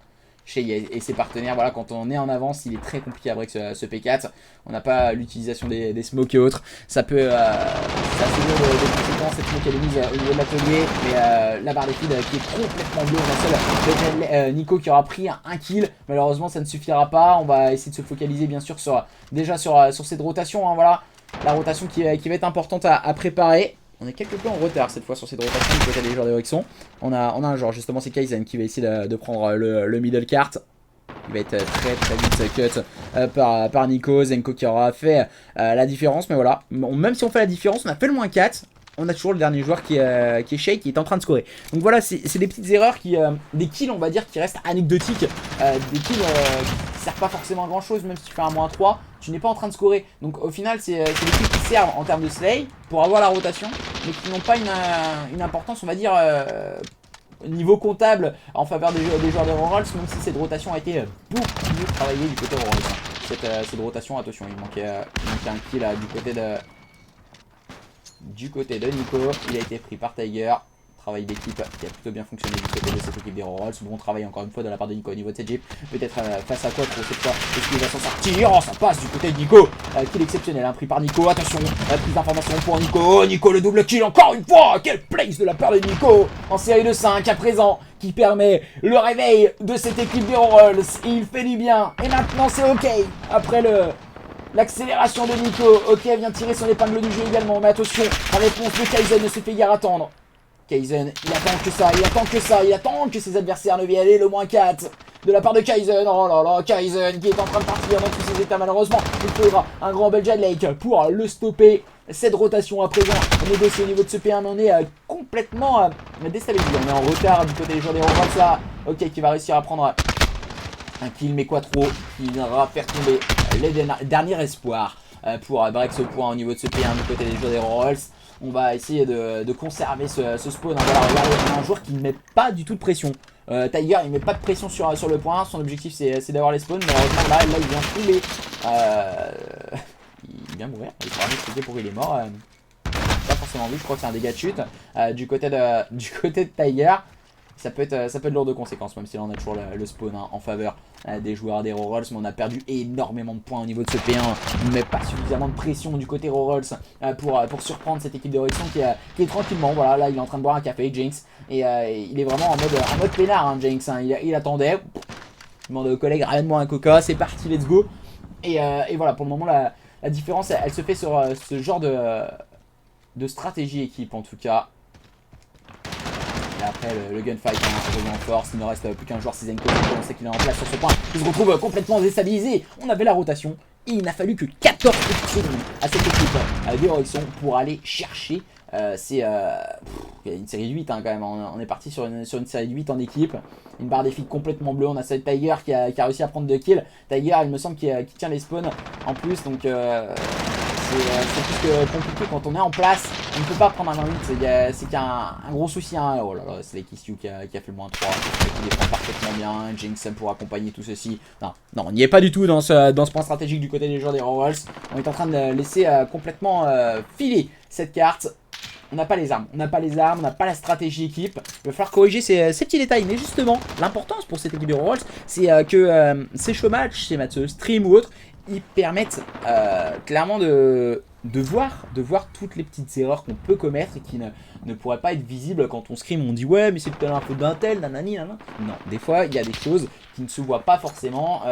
Shay et ses partenaires, voilà, quand on est en avance, il est très compliqué avec ce P4. On n'a pas l'utilisation des smokes et autres. Ça peut. C'est assez dur de conséquences, cette smoke elle est mise au niveau de l'atelier. Mais la barre des feed qui est complètement bleue. On a seul Nico qui aura pris un kill. Malheureusement, ça ne suffira pas. On va essayer de se focaliser, bien sûr, sur cette rotation, hein, voilà. La rotation qui va être importante à préparer. On est quelque peu en retard cette fois sur cette rotation du côté des joueurs de Rixon. On a un joueur, justement, c'est Kaizen qui va essayer de prendre le middle cart. Il va être très vite cut par Nico. Zenko qui aura fait la différence. Mais voilà, même si on fait la différence, on a fait le -4. On a toujours le dernier joueur qui est Shay, qui est en train de scorer. Donc voilà, c'est des petites erreurs des kills, on va dire, qui restent anecdotiques. Des kills qui servent pas forcément à grand chose, même si tu fais un -3, tu n'es pas en train de scorer. Donc au final, c'est des kills qui servent en termes de slay pour avoir la rotation, mais qui n'ont pas une importance, on va dire, niveau comptable en faveur des joueurs de Rolls, même si cette rotation a été beaucoup mieux travaillée du côté de Rolls. Cette rotation, attention, il manquait un kill là, du côté de Nico. Il a été pris par Tiger. Travail d'équipe qui a plutôt bien fonctionné du côté de cette équipe des Rolls. Bon travail encore une fois de la part de Nico au niveau de cette jeep. Peut-être face à quoi pour cette fois. Est-ce qu'il va s'en sortir? Oh, ça passe du côté de Nico. Kill exceptionnel, hein, pris par Nico. Attention, prise d'information pour Nico. Nico, le double kill encore une fois. Quel place de la part de Nico en série de 5 à présent, qui permet le réveil de cette équipe des Rolls. Il fait du bien. Et maintenant c'est ok. Après l'accélération de Nico, ok, vient tirer son épingle du jeu également, mais attention, la réponse de Kaizen ne se fait guère attendre. Kaizen, il attend que ses adversaires ne viennent aller le -4 de la part de Kaizen. Oh là là, Kaizen qui est en train de partir dans tous ses états malheureusement. Il faudra un grand Benjen Lake pour le stopper. Cette rotation à présent, on négocie au niveau de ce P1, mais on est complètement déstabilisé. On est en retard du côté des joueurs des Robots là. Ok, qui va réussir à prendre Un kill mais Quattro qui viendra faire tomber les derniers espoirs pour break ce point au niveau de ce P1 du côté des joueurs des Rolls. On va essayer de conserver ce spawn. Voilà, regardez, on a un joueur qui ne met pas du tout de pression. Tiger, il met pas de pression sur le point. Son objectif, c'est d'avoir les spawns. Malheureusement, là, il vient couler. Il vient mourir. Il faudra m'expliquer pourquoi il est mort. Pas forcément vu. Je crois que c'est un dégât de chute du côté de Tiger. Ça peut être lourd de conséquences, même si là on a toujours le spawn en faveur des joueurs des Rolls. Mais on a perdu énormément de points au niveau de ce P1. On ne met pas suffisamment de pression du côté Rolls pour surprendre cette équipe d'Horizon qui est tranquillement. Voilà, là il est en train de boire un café, Jinx. Et il est vraiment en mode peinard, hein, Jinx. Hein. Il attendait. Il demande aux collègues, ramène-moi un coca, c'est parti, let's go. Et voilà, pour le moment, la différence, elle se fait sur ce genre de stratégie équipe en tout cas. Et après le gunfight revient en force, il ne reste plus qu'un joueur, c'est Zenko, on sait qu'il est en place sur ce point, il se retrouve complètement déstabilisé. On avait la rotation, et il n'a fallu que 14 petites secondes à cette équipe d'Horizon pour aller chercher. Il y a une série de 8 hein, quand même, on est parti sur une série de 8 en équipe. Une barre des filles complètement bleue, on a cette Tiger qui a réussi à prendre 2 kills. Tiger, il me semble qu'il tient les spawns en plus, donc c'est plus que compliqué quand on est en place. On ne peut pas prendre un 1-8, c'est qu'il y a un gros souci. Hein. Oh là là, c'est l'Ekisyu qui a fait le -3, qui défend parfaitement bien. Jinx pour accompagner tout ceci. Non, on n'y est pas du tout dans ce point stratégique du côté des joueurs des Rolls. On est en train de laisser complètement filer cette carte. On n'a pas les armes, on n'a pas la stratégie équipe. Il va falloir corriger ces petits détails. Mais justement, l'importance pour cette équipe de Rolls, c'est que ces show matchs, ces matchs stream ou autres, ils permettent clairement de voir toutes les petites erreurs qu'on peut commettre et qui ne pourraient pas être visibles quand on scream. On dit ouais mais c'est peut-être un peu d'un tel, nanani, nanana. Non, des fois il y a des choses qui ne se voient pas forcément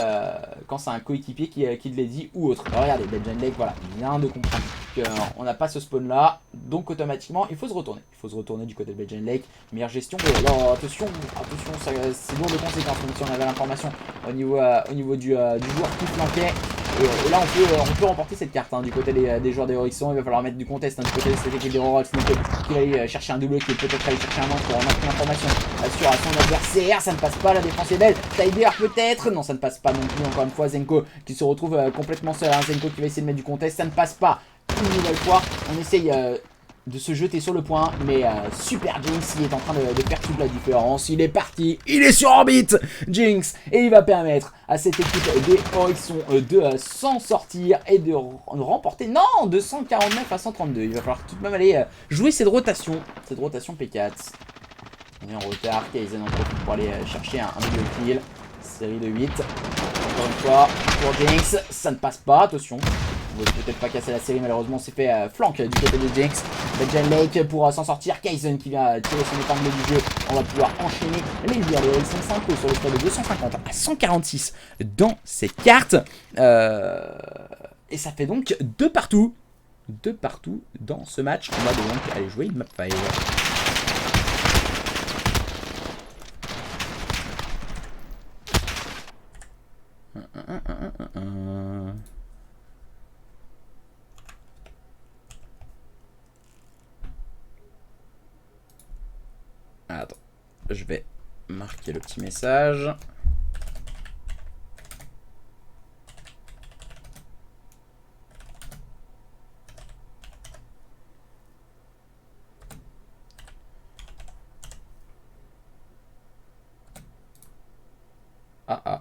quand c'est un coéquipier qui te les dit ou autre. Alors, regardez, Belgian Lake, voilà, il vient de comprendre qu'on n'a pas ce spawn là, donc automatiquement il faut se retourner. Il faut se retourner du côté de Belgian Lake. Meilleure gestion. Alors attention, c'est lourd de conséquences, même si on avait l'information au niveau du joueur qui flanquait. Et là on peut remporter cette carte hein, du côté des joueurs des Horizon. Il va falloir mettre du contest hein, du côté de cette équipe des Rolls qui va aller chercher un double, qui peut-être aller chercher un manche pour remettre l'information sur son adversaire. Ça ne passe pas, la défense est belle. Tiger peut-être, non ça ne passe pas non plus. Encore une fois Zenko qui se retrouve complètement seul hein. Zenko qui va essayer de mettre du contest, ça ne passe pas. Une nouvelle fois on essaye de se jeter sur le point, mais Super Jinx il est en train de faire toute la différence. Il est parti, il est sur orbite Jinx, et il va permettre à cette équipe des Horizon de s'en sortir et de remporter, non, de 149 à 132. Il va falloir tout de même aller jouer cette rotation P4. On est en retard, Kaizen en profite pour aller chercher un double kill. Série de 8, encore une fois pour Jinx, ça ne passe pas, attention. On ne peut-être pas casser la série, malheureusement on s'est fait flank du côté de Jinx. Belgian Lake pour s'en sortir, Kaizen qui vient tirer son épingle du jeu. On va pouvoir enchaîner les joueurs de Horizon 5 sur le score de 250 à 146 dans cette carte. Et ça fait donc 2 partout dans ce match. On va donc aller jouer une map 5. Attends, je vais marquer le petit message. Attends.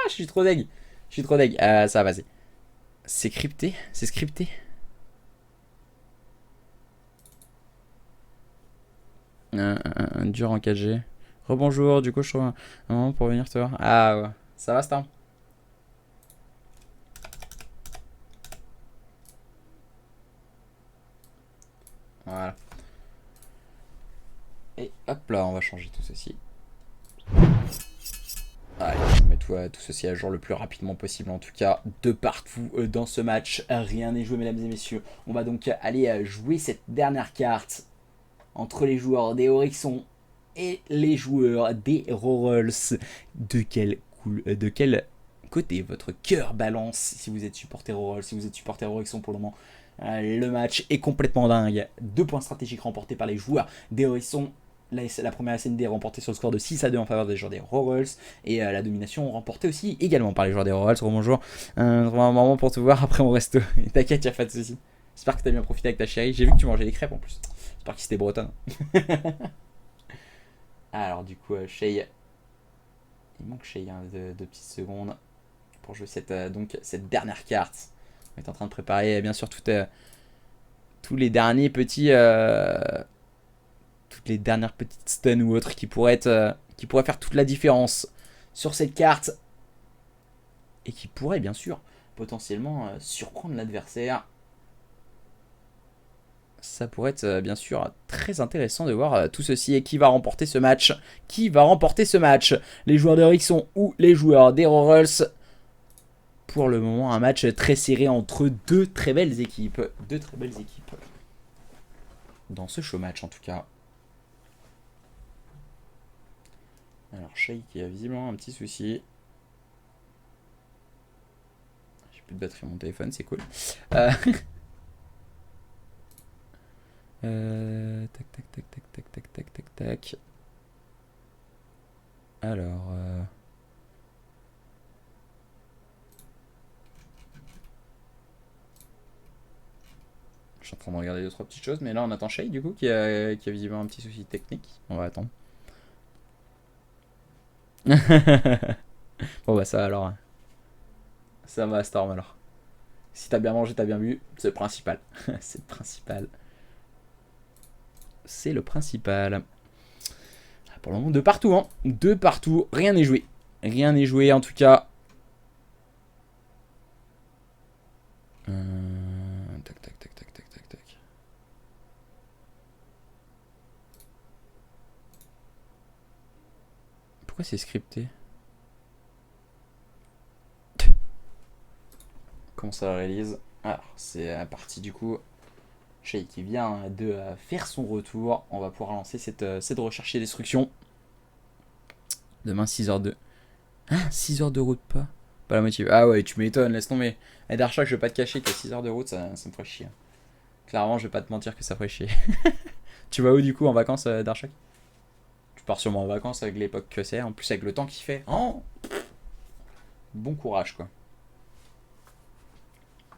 Je suis trop deg. Ça va passer. C'est crypté. Dur en 4G. Rebonjour, du coup je trouve un moment pour venir te voir. Ah ouais, ça va Star? Voilà. Et hop là, on va changer tout ceci. Allez, je mets tout ceci à jour le plus rapidement possible. En tout cas, de partout dans ce match, rien n'est joué mesdames et messieurs. On va donc aller jouer cette dernière carte entre les joueurs des Horizon et les joueurs des Rolls. De quel côté votre cœur balance si vous êtes supporter Rolls, si vous êtes supporter Horizon pour le moment? Le match est complètement dingue. 2 points stratégiques remportés par les joueurs des Horizon. la première SND remportée sur le score de 6-2 en faveur des joueurs des Royals. Et la domination remportée aussi également par les joueurs des Royals. Bonjour. Un moment pour te voir, après on reste. T'inquiète, y'a pas de soucis. J'espère que t'as bien profité avec ta chérie. J'ai vu que tu mangeais des crêpes en plus. J'espère que c'était bretonne. Alors du coup, Shay. Il manque Shay hein, de petites secondes pour jouer cette dernière carte. On est en train de préparer bien sûr tous les derniers petits... toutes les dernières petites stuns ou autres qui pourraient faire toute la différence sur cette carte. Et qui pourraient bien sûr potentiellement surprendre l'adversaire. Ça pourrait être bien sûr très intéressant de voir tout ceci. Et qui va remporter ce match? Qui va remporter ce match? Les joueurs de Rickson ou les joueurs des Royals? Pour le moment, un match très serré entre deux très belles équipes. Deux très belles équipes. Dans ce show match en tout cas. Alors Shay qui a visiblement un petit souci. J'ai plus de batterie sur mon téléphone, c'est cool. Tac tac tac tac tac tac tac tac tac. Alors je suis en train de regarder 2-3 petites choses, mais là on attend Shay du coup qui a visiblement un petit souci technique. On va attendre. Bon bah ça alors. Ça va Storm alors. Si t'as bien mangé, t'as bien bu, c'est le principal. C'est le principal. C'est le principal. Pour le moment, de partout, hein. De partout, rien n'est joué. Rien n'est joué en tout cas. Tac, tac, tac, tac, tac, tac, tac. Pourquoi c'est scripté? Comment ça réalise? Alors, c'est la partie du coup. Shay qui vient de faire son retour. On va pouvoir lancer cette recherche et destruction. Demain 6h02. Ah, 6h de route pas. Pas la moitié. Ah ouais, tu m'étonnes, laisse tomber. Et Darshak, je vais pas te cacher que 6h de route, ça me ferait chier. Clairement, je vais pas te mentir que ça ferait chier. Tu vas où du coup en vacances, Darshak? Tu pars sûrement en vacances avec l'époque que c'est. En plus, avec le temps qu'il fait. Oh, bon courage quoi.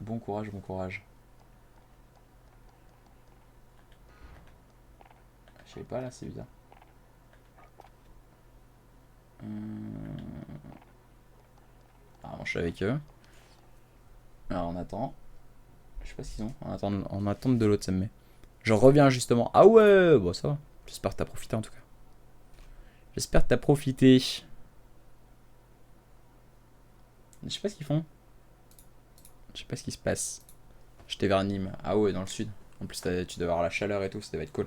Bon courage, bon courage. Je sais pas là, c'est bizarre. Ah, moi je suis avec eux. Alors on attend. Je sais pas ce qu'ils ont. On attend de l'autre, ça me met. Je reviens justement. Ah ouais, bon ça va. J'espère que t'as profité en tout cas. J'espère que t'as profité. Je sais pas ce qu'ils font. Je sais pas ce qui se passe. J'étais vers Nîmes. Ah ouais, dans le sud. En plus, tu dois avoir la chaleur et tout, ça devait être cool.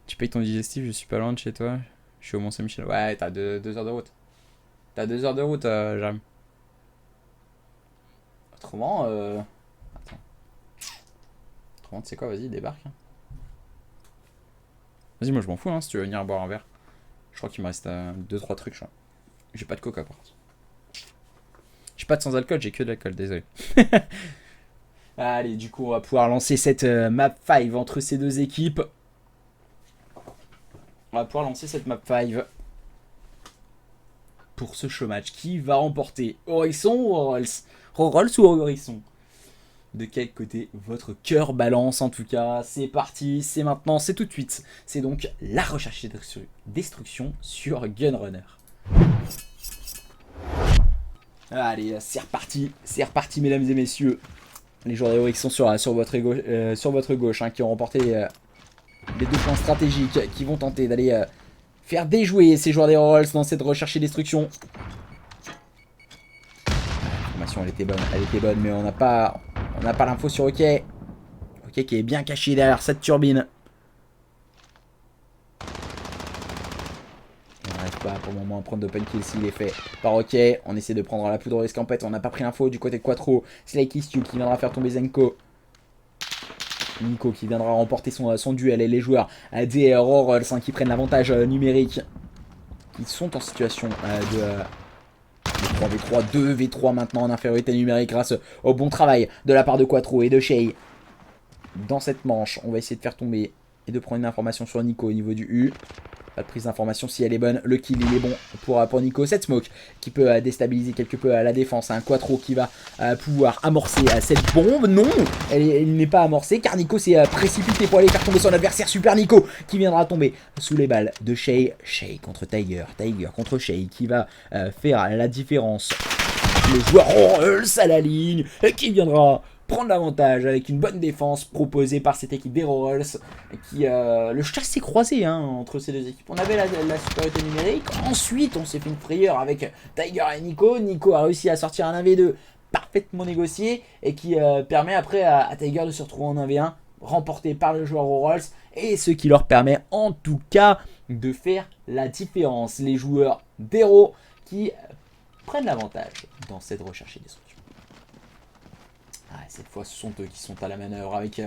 Tu payes ton digestif, je suis pas loin de chez toi. Je suis au Mont-Saint-Michel. Ouais, t'as 2 heures de route. T'as 2 heures de route, Jam. Autrement, attends. Autrement, tu sais quoi, vas-y, débarque. Hein. Vas-y, moi je m'en fous, hein, si tu veux venir boire un verre. Je crois qu'il me reste 2-3 trucs, je crois. J'ai pas de coca, par contre. J'ai pas de sans alcool, j'ai que de l'alcool, désolé. Allez, du coup, on va pouvoir lancer cette map 5 entre ces deux équipes. On va pouvoir lancer cette map 5 pour ce show match. Qui va remporter? Horizon ou Royals? Royals ou Horizon? De quel côté votre cœur balance en tout cas? C'est parti, c'est maintenant, c'est tout de suite. C'est donc la recherche et destruction sur Gunrunner. Allez, c'est reparti mesdames et messieurs. Les joueurs d'Heroic sont sur votre gauche hein, qui ont remporté les 2 points stratégiques qui vont tenter d'aller faire déjouer ces joueurs des Royals dans cette recherche et destruction. L'information elle était bonne mais on n'a pas l'info sur OK. OK qui est bien caché derrière cette turbine. On n'arrive pas pour le moment à prendre d'open kill s'il est fait par OK. On essaie de prendre la poudre d'escampette. On n'a pas pris info du côté de Quattro. C'est Likey Stu qui viendra faire tomber Zenko. Nico qui viendra remporter son duel. Et les joueurs des Royals qui prennent l'avantage numérique. Ils sont en situation de 3v3, 2v3 maintenant en infériorité numérique grâce au bon travail de la part de Quattro et de Shay. Dans cette manche, on va essayer de faire tomber et de prendre une information sur Nico au niveau du U. Pas de prise d'information si elle est bonne. Le kill il est bon pour Nico. Cette smoke qui peut déstabiliser quelque peu la défense. Un Quattro qui va pouvoir amorcer cette bombe. Non, elle n'est pas amorcée car Nico s'est précipité pour aller faire tomber son adversaire. Super Nico qui viendra tomber sous les balles de Shay. Shay contre Tiger. Tiger contre Shay qui va faire la différence. Le joueur Rolls à la ligne et qui viendra prendre l'avantage avec une bonne défense proposée par cette équipe des Rolls qui le chasse s'est croisé entre ces deux équipes. On avait la supériorité numérique, ensuite on s'est fait une frayeur avec Tiger et Nico. Nico a réussi à sortir un 1v2 parfaitement négocié et qui permet après à Tiger de se retrouver en 1v1 remporté par le joueur Rolls et ce qui leur permet en tout cas de faire la différence. Les joueurs d'Hero qui prennent l'avantage dans cette recherche et destruction. Cette fois, ce sont eux qui sont à la manœuvre avec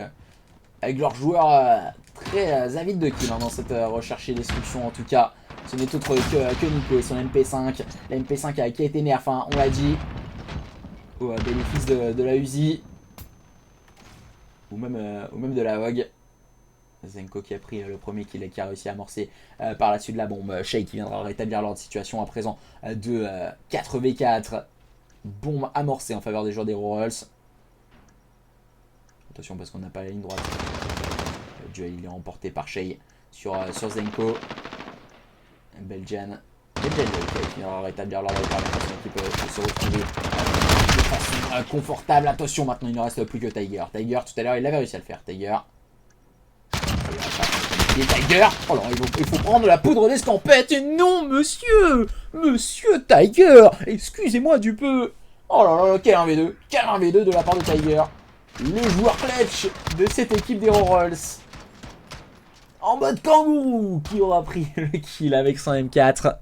leurs joueurs très avides de kill dans cette recherche et destruction. En tout cas, ce n'est autre que Nico et son MP5. La MP5 qui a été nerf, on l'a dit, au bénéfice de la Uzi ou même de la Hog. Zenko qui a pris le premier kill et qui a réussi à amorcer par la suite de la bombe. Shay qui viendra rétablir l'ordre de situation à présent de 4v4. Bombe amorcée en faveur des joueurs des Rolls. Attention parce qu'on n'a pas la ligne droite. Le duel il est remporté par Shay sur Zenko. Belgian qui viendra rétablir l'ordre et permettre à son équipe de se retrouver de façon confortable. Attention maintenant il ne reste plus que Tiger. Tiger tout à l'heure il avait réussi à le faire. Tiger. Tiger. Oh là, il faut prendre la poudre d'escampette. Et non monsieur Tiger. Excusez-moi du peu. Oh là là, quel 1v2. Quel 1v2 de la part de Tiger. Le joueur clutch de cette équipe des Rolls. En mode kangourou. Qui aura pris le kill avec son M4.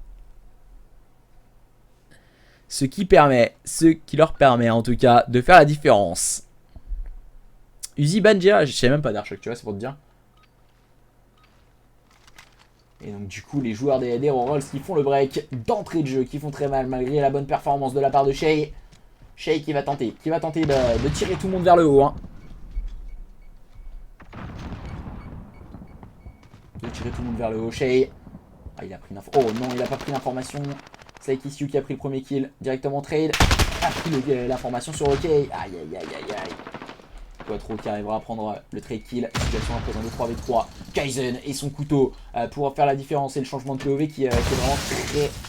Ce qui leur permet en tout cas de faire la différence. Uzi Banjira, je sais même pas d'Airshot, tu vois, c'est pour te dire. Et donc du coup les joueurs des Rolls qui font le break d'entrée de jeu, qui font très mal malgré la bonne performance de la part de Shay. Shay qui va tenter de tirer tout le monde vers le haut. De tirer tout le monde vers le haut. Shay. Ah il a pris une info. Oh non il a pas pris l'information. C'est Kisyu qui a pris le premier kill. Directement trade. A pris l'information sur OK. Aïe aïe aïe aïe aïe. Quattro qui arrivera à prendre le trade kill. Situation à présent de 3v3. Kaizen et son couteau pour faire la différence. Et le changement de POV qui est vraiment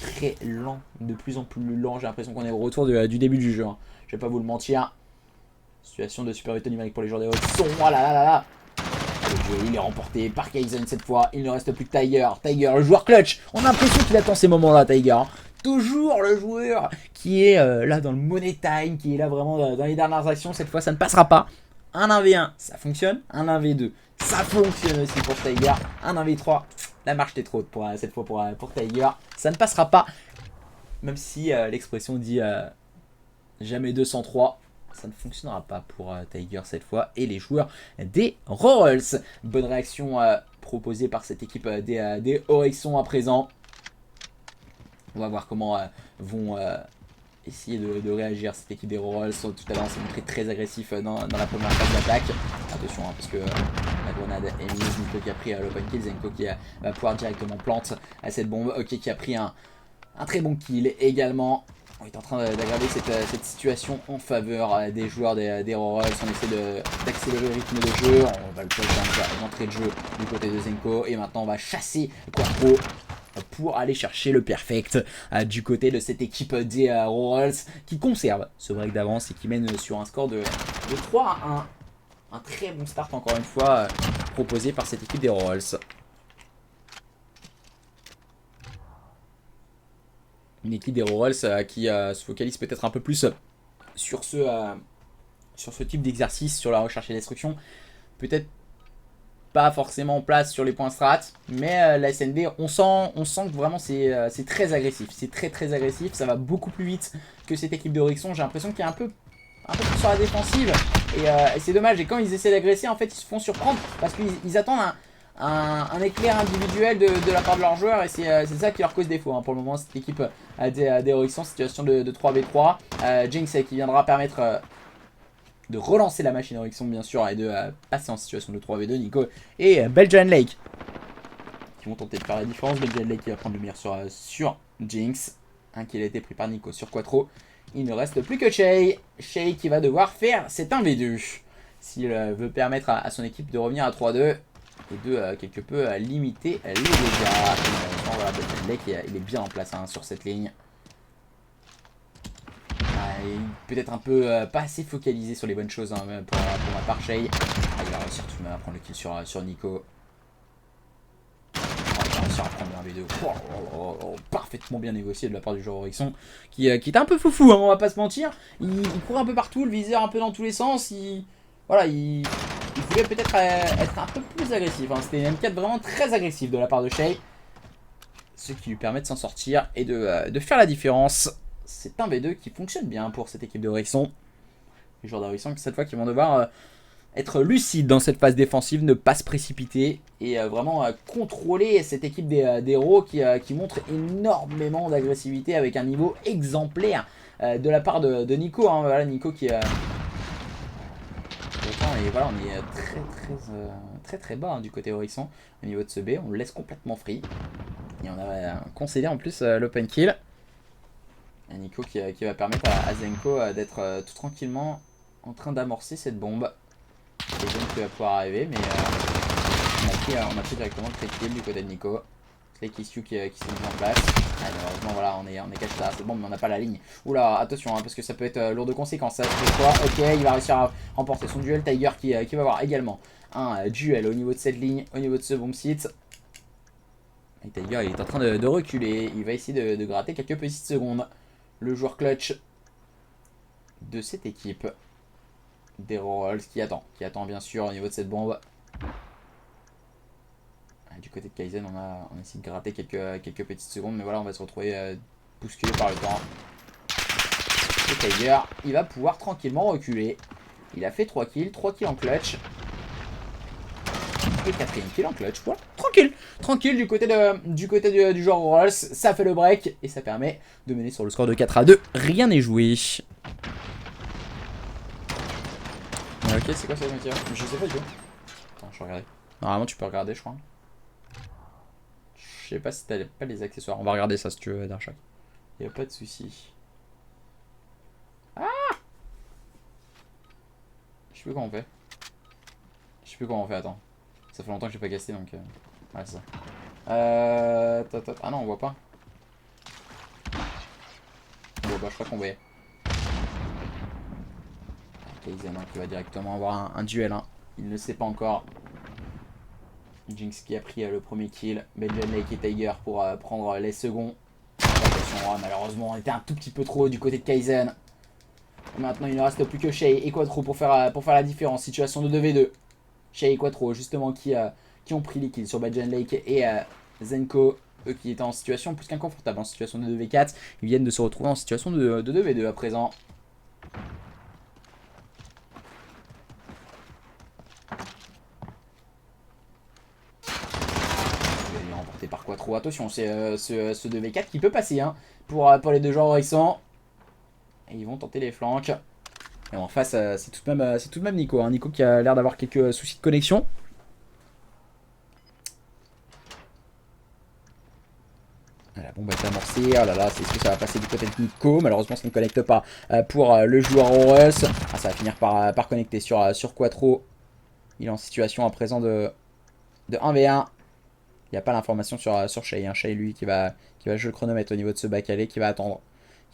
très lent. De plus en plus lent. J'ai l'impression qu'on est au retour du début du jeu. Je vais pas vous le mentir. Situation de supériorité numérique pour les joueurs des Hawks. Oh là là là là. Le jeu il est remporté par Kaizen cette fois. Il ne reste plus que Tiger. Tiger, le joueur clutch. On a l'impression qu'il attend ces moments-là, Tiger. Toujours le joueur qui est là dans le money time. Qui est là vraiment dans les dernières actions. Cette fois, ça ne passera pas. Un 1v1, ça fonctionne. Un 1v2, ça fonctionne aussi pour Tiger. Un 1v3, la marche était trop haute cette fois pour Tiger. Ça ne passera pas. Même si l'expression dit jamais 203. Ça ne fonctionnera pas pour Tiger cette fois. Et les joueurs des Rolls. Bonne réaction proposée par cette équipe des Horizons à présent. On va voir comment vont essayer de réagir cette équipe des Rolls. Tout à l'heure on s'est montré très agressif dans la première phase d'attaque. Attention parce que la grenade est mise. Nico qui a pris l'open kill. Zenko qui va pouvoir directement plante à cette bombe. Ok qui a pris un très bon kill également. On est en train d'aggraver cette situation en faveur des joueurs des Rolls. On essaie d'accélérer le rythme de jeu. On va le faire l'entrée de jeu du côté de Zenko. Et maintenant on va chasser Quattro pour aller chercher le perfect du côté de cette équipe des Rolls qui conserve ce break d'avance et qui mène sur un score de 3-1. Un très bon start encore une fois proposé par cette équipe des Rolls. Une équipe des Rolls qui se focalise peut-être un peu plus sur ce type d'exercice, sur la recherche et destruction. Peut-être pas forcément en place sur les points strat, mais la SND, on sent que vraiment c'est très agressif. C'est très agressif, ça va beaucoup plus vite que cette équipe de Horizon. J'ai l'impression qu'il y a un peu plus sur la défensive et c'est dommage. Et quand ils essaient d'agresser, en fait, ils se font surprendre parce qu'ils attendent un éclair individuel de la part de leurs joueurs et c'est ça qui leur cause défaut. Pour le moment, cette équipe des Horizons, situation de 3v3. Jinx qui viendra permettre de relancer la machine Oryxon bien sûr et de passer en situation de 3v2. Nico et Belgian Lake qui vont tenter de faire la différence. Belgian Lake qui va prendre le mire sur Jinx. Un qui a été pris par Nico sur Quattro. Il ne reste plus que Shay. Shay qui va devoir faire cet 1v2 s'il veut permettre à son équipe de revenir à 3-2 et de quelque peu limiter les dégâts. Voilà, Belgian Lake il est bien en place hein, sur cette ligne. Peut-être un peu pas assez focalisé sur les bonnes choses hein, pour ma part. Shay. Il va réussir tout de même à prendre le kill sur Nico. Il va réussir à prendre un V2. Parfaitement bien négocié de la part du joueur Oryxon qui était un peu foufou, hein, on va pas se mentir. Il court un peu partout, le viseur un peu dans tous les sens. Voilà, il voulait peut-être être un peu plus agressif. Hein. C'était une M4 vraiment très agressif de la part de Shay. Ce qui lui permet de s'en sortir et de faire la différence. C'est un V2 qui fonctionne bien pour cette équipe d'Oryxon. Les joueurs d'Oryxon cette fois qui vont devoir être lucides dans cette phase défensive, ne pas se précipiter et vraiment contrôler cette équipe des héros qui montre énormément d'agressivité avec un niveau exemplaire de la part de Nico. Hein. Voilà, Nico qui et voilà, on est très bas hein, du côté Oryxon au niveau de ce B. On le laisse complètement free. Et on a concédé en plus l'open kill. Et Nico qui va permettre à Zenko d'être tout tranquillement en train d'amorcer cette bombe. Et donc qui va pouvoir arriver, mais on a pris directement le trade kill du côté de Nico. Slake Issue qui s'est mis en place. Malheureusement voilà, on est caché derrière cette bombe, mais on n'a pas la ligne. Oula, attention hein, parce que ça peut être lourd de conséquences. Ça, ok, il va réussir à remporter son duel. Tiger qui va avoir également un duel au niveau de cette ligne, au niveau de ce bomb site. Et Tiger il est en train de reculer. Il va essayer de gratter quelques petites secondes. Le joueur clutch de cette équipe des Rolls qui attend bien sûr au niveau de cette bombe. Du côté de Kaizen on a essayé de gratter quelques petites secondes, mais voilà, on va se retrouver bousculé par le temps. Et Tiger il va pouvoir tranquillement reculer. Il a fait 3 kills en clutch. Et 4ème kill en clutch, voilà, tranquille du côté du joueur Rolls. Ça fait le break et ça permet de mener sur le score de 4-2. Rien n'est joué. Ok, c'est quoi ça métier? Je sais pas du tout. Attends, je vais regarder. Normalement, tu peux regarder, je crois. Je sais pas si t'as pas les accessoires. On va regarder ça si tu veux, Darshak. Y'a pas de soucis. Ah! Je sais plus comment on fait. Attends. Ça fait longtemps que j'ai pas casté donc. Ouais, c'est ça. Ah non, on voit pas. Bon, bah, je crois qu'on voyait. Kaizen qui va directement avoir un duel. Hein. Il ne sait pas encore. Jinx qui a pris le premier kill. Belgian Lake et Tiger pour prendre les seconds. Attention, malheureusement, on était un tout petit peu trop haut du côté de Kaizen. Et maintenant, il ne reste plus que Shay et Quattro pour faire la différence. Situation de 2v2. Shay et Quattro, justement, qui ont pris les kills sur Belgian Lake et Zenko. Eux qui étaient en situation plus qu'inconfortable, en situation de 2v4. Ils viennent de se retrouver en situation de 2v2 à présent. Par Quattro, attention, c'est ce 2v4 qui peut passer hein, pour les deux joueurs Oryxon. Et ils vont tenter les flancs. Et en face, c'est tout de même Nico. Hein. Nico qui a l'air d'avoir quelques soucis de connexion. La bombe est amorcée. Oh là là, est-ce que ça va passer du côté de Nico? Malheureusement, ça ne connecte pas pour le joueur Horus. Ah, ça va finir par connecter sur Quattro. Il est en situation à présent de 1v1. Il n'y a pas l'information sur Shay. Hein. Shay, lui, qui va jouer le chronomètre au niveau de ce bac allé, qui va attendre.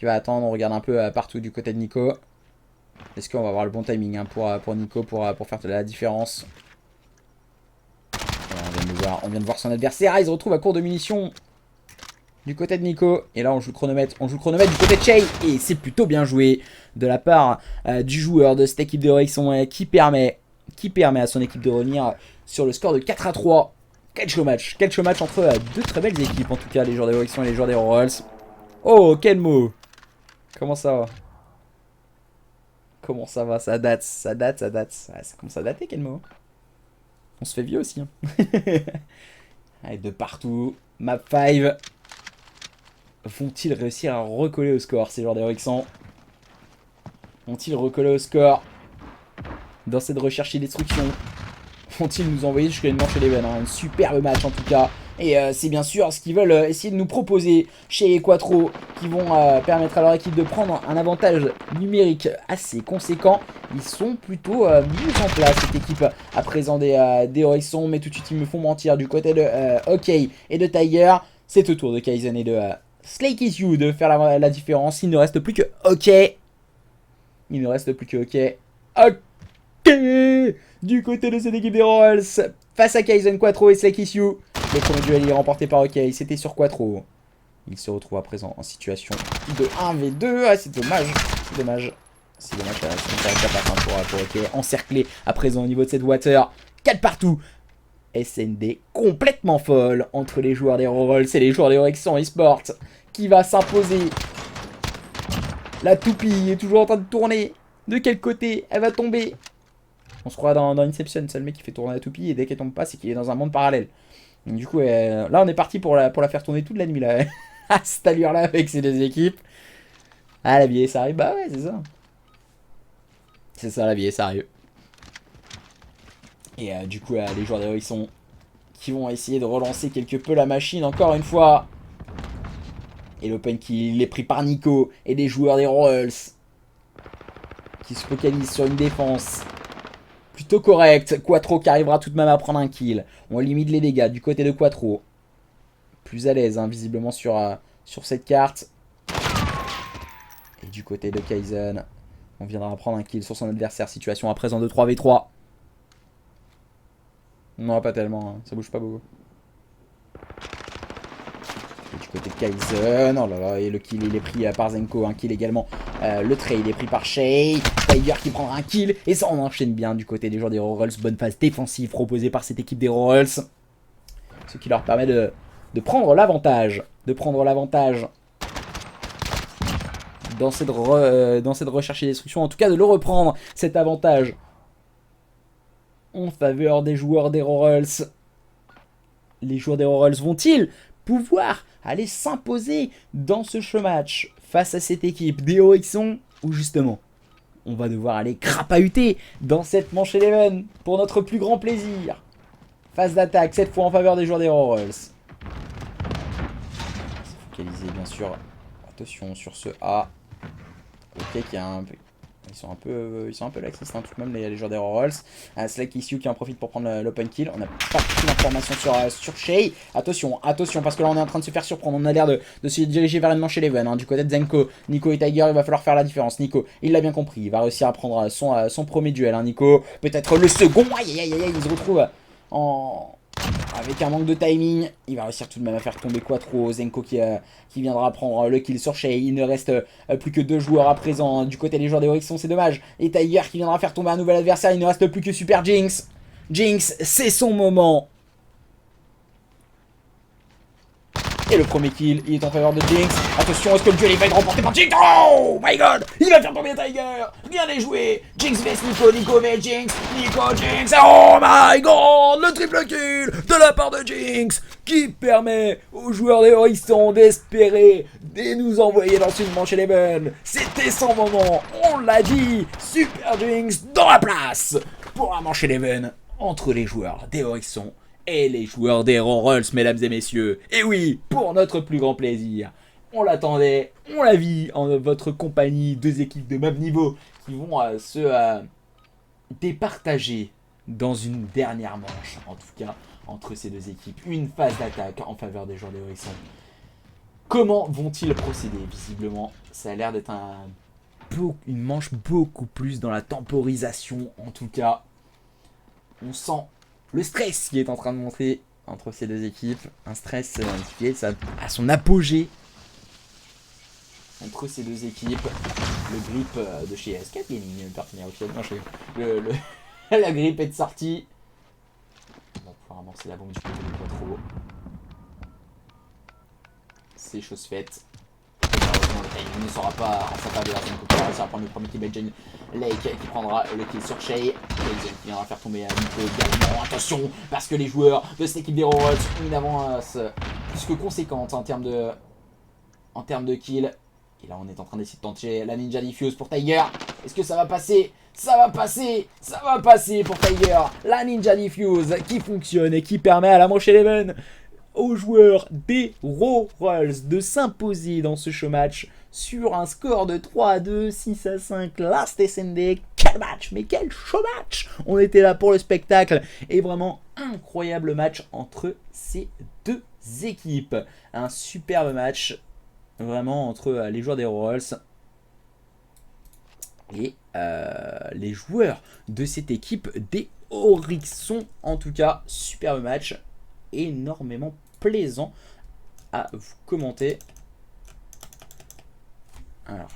On regarde un peu partout du côté de Nico. Est-ce qu'on va avoir le bon timing hein, pour Nico pour faire de la différence? On vient de voir son adversaire. Ah, il se retrouve à court de munitions du côté de Nico. Et là, on joue le chronomètre. Du côté de Shay. Et c'est plutôt bien joué de la part du joueur de cette équipe de Oryxon qui permet à son équipe de revenir sur le score de 4-3. Quel show match entre deux très belles équipes, en tout cas, les joueurs des Oryxon et les joueurs des Rolls. Oh, quel mot! Comment ça va? Ça date. Ouais, ça commence à dater, quel mot? On se fait vieux aussi. Hein. Allez, de partout. Map 5. Vont-ils réussir à recoller au score, ces joueurs des Oryxon? Vont-ils recoller au score? dans cette recherche et destruction. Vont-ils nous envoyer jusqu'à une manche Eleven, hein, un superbe match en tout cas. Et c'est bien sûr ce qu'ils veulent essayer de nous proposer chez Quattro, qui vont permettre à leur équipe de prendre un avantage numérique assez conséquent. Ils sont plutôt mis en place, cette équipe, à présent des Horizons. Mais tout de suite, ils me font mentir du côté de OK et de Tiger. C'est au tour de Kaizen et de Slay-Kiss-You de faire la différence. Il ne reste plus que OK. Il ne reste plus que OK. OK du côté de cette équipe des Royals, face à Kaizen, Quattro et Slay-Kiss-You. Le premier duel est remporté par OK, c'était sur Quattro. Il se retrouve à présent en situation de 1v2. Ah, c'est dommage, c'est dommage. C'est dommage, ça passe pour OK. Encerclé à présent au niveau de cette water. 4 partout. SND complètement folle entre les joueurs des Royals et les joueurs des Orexan eSport. Qui va s'imposer? La toupie est toujours en train de tourner. De quel côté elle va tomber? On se croit dans Inception, c'est le mec qui fait tourner la toupie et dès qu'elle tombe pas, c'est qu'il est dans un monde parallèle. Donc, du coup, là on est parti pour la faire tourner toute la nuit là. À cette allure là avec ces deux équipes. Ah, la vieille ça arrive, bah ouais, c'est ça. C'est ça, la vieille ça arrive. Et du coup, les joueurs des Horizons qui vont essayer de relancer quelque peu la machine encore une fois. Et l'open kill est pris par Nico et des joueurs des Royals qui se focalisent sur une défense plutôt correcte. Quattro qui arrivera tout de même à prendre un kill. On limite les dégâts du côté de Quattro. Plus à l'aise, hein, visiblement, sur cette carte. Et du côté de Kaizen, on viendra prendre un kill sur son adversaire. Situation à présent de 3v3. Non, pas tellement, hein. Ça bouge pas beaucoup. Et du côté de Kaizen, oh là là, et le kill il est pris par Zenko, un kill également. Le trade il est pris par Shay. Tiger qui prendra un kill. Et ça on enchaîne bien du côté des joueurs des Royals. Bonne phase défensive proposée par cette équipe des Royals. Ce qui leur permet de prendre l'avantage. Dans cette recherche et destruction. En tout cas de le reprendre, cet avantage. En faveur des joueurs des Royals. Les joueurs des Royals vont-ils pouvoir aller s'imposer dans ce show match face à cette équipe des Horizons, ou justement on va devoir aller crapahuter dans cette manche Eleven pour notre plus grand plaisir. Phase d'attaque, cette fois en faveur des joueurs des Royals. Focaliser bien sûr. Attention sur ce A. OK qui a un peu... Ils sont un peu laxistes, hein, tout de même les joueurs des Royals. Slay-Kiss-You qui en profite pour prendre l'open kill. On n'a pas toute l'information sur Shay. Attention, parce que là on est en train de se faire surprendre. On a l'air de se diriger vers une manche Eleven, hein, du côté de Zenko. Nico et Tiger, il va falloir faire la différence. Nico, il l'a bien compris. Il va réussir à prendre son premier duel. Hein, Nico, peut-être le second. Aïe, aïe, aïe, aïe, il se retrouve avec un manque de timing. Il va réussir tout de même à faire tomber Quattro. Zenko qui viendra prendre le kill sur Shay. Il ne reste plus que 2 joueurs à présent. Du côté des joueurs des Horizons, c'est dommage. Et Tiger qui viendra faire tomber un nouvel adversaire. Il ne reste plus que Super Jinx. Jinx, c'est son moment. Et le premier kill, il est en faveur de Jinx. Attention, est-ce que le duel va être remporté par Jinx? Oh my god! Il va faire tomber Tiger. Bien joué. Jinx vs Nico, Nico vs Jinx. Nico, Jinx. Oh my god! Le triple kill de la part de Jinx qui permet aux joueurs des Horizons d'espérer de nous envoyer dans une manche Eleven. C'était son moment, on l'a dit. Super Jinx dans la place pour la manche Eleven entre les joueurs des Horizons et les joueurs des Royals, mesdames et messieurs. Et oui, pour notre plus grand plaisir. On l'attendait, on l'a vu en votre compagnie, 2 équipes de même niveau qui vont se départager dans une dernière manche, en tout cas, entre ces 2 équipes. Une phase d'attaque en faveur des joueurs des Horizons. Comment vont-ils procéder? Visiblement, ça a l'air d'être une manche beaucoup plus dans la temporisation, en tout cas. On sent le stress qui est en train de monter entre ces 2 équipes. Un stress qui est à son apogée entre ces 2 équipes. Le grip de chez S4 Gaming, le partenaire officiel. Non, la grip est sortie. On va pouvoir amorcer la bombe du côté de Quattro. C'est chose faite. Malheureusement, le timing ne sera pas en sa faveur. Zenko qui va réussir à prendre le premier kill. Jane Lake qui prendra le kill sur Shay. Kaizen qui viendra faire tomber Nico également. Attention, parce que les joueurs de cette équipe des Royals ont une avance plus que conséquente en termes de kill. Et là, on est en train d'essayer de tenter la Ninja Diffuse pour Tiger. Est-ce que ça va passer? Ça va passer! Ça va passer pour Tiger. La Ninja Diffuse qui fonctionne et qui permet à la manche Eleven aux joueurs des Royals de s'imposer dans ce show match sur un score de 3-2, 6-5, last SND. Quel match, mais quel show match! On était là pour le spectacle et vraiment incroyable match entre ces deux équipes. Un superbe match vraiment entre les joueurs des Royals et les joueurs de cette équipe des Oryxons. En tout cas, superbe match, énormément plaisant à vous commenter. Alors,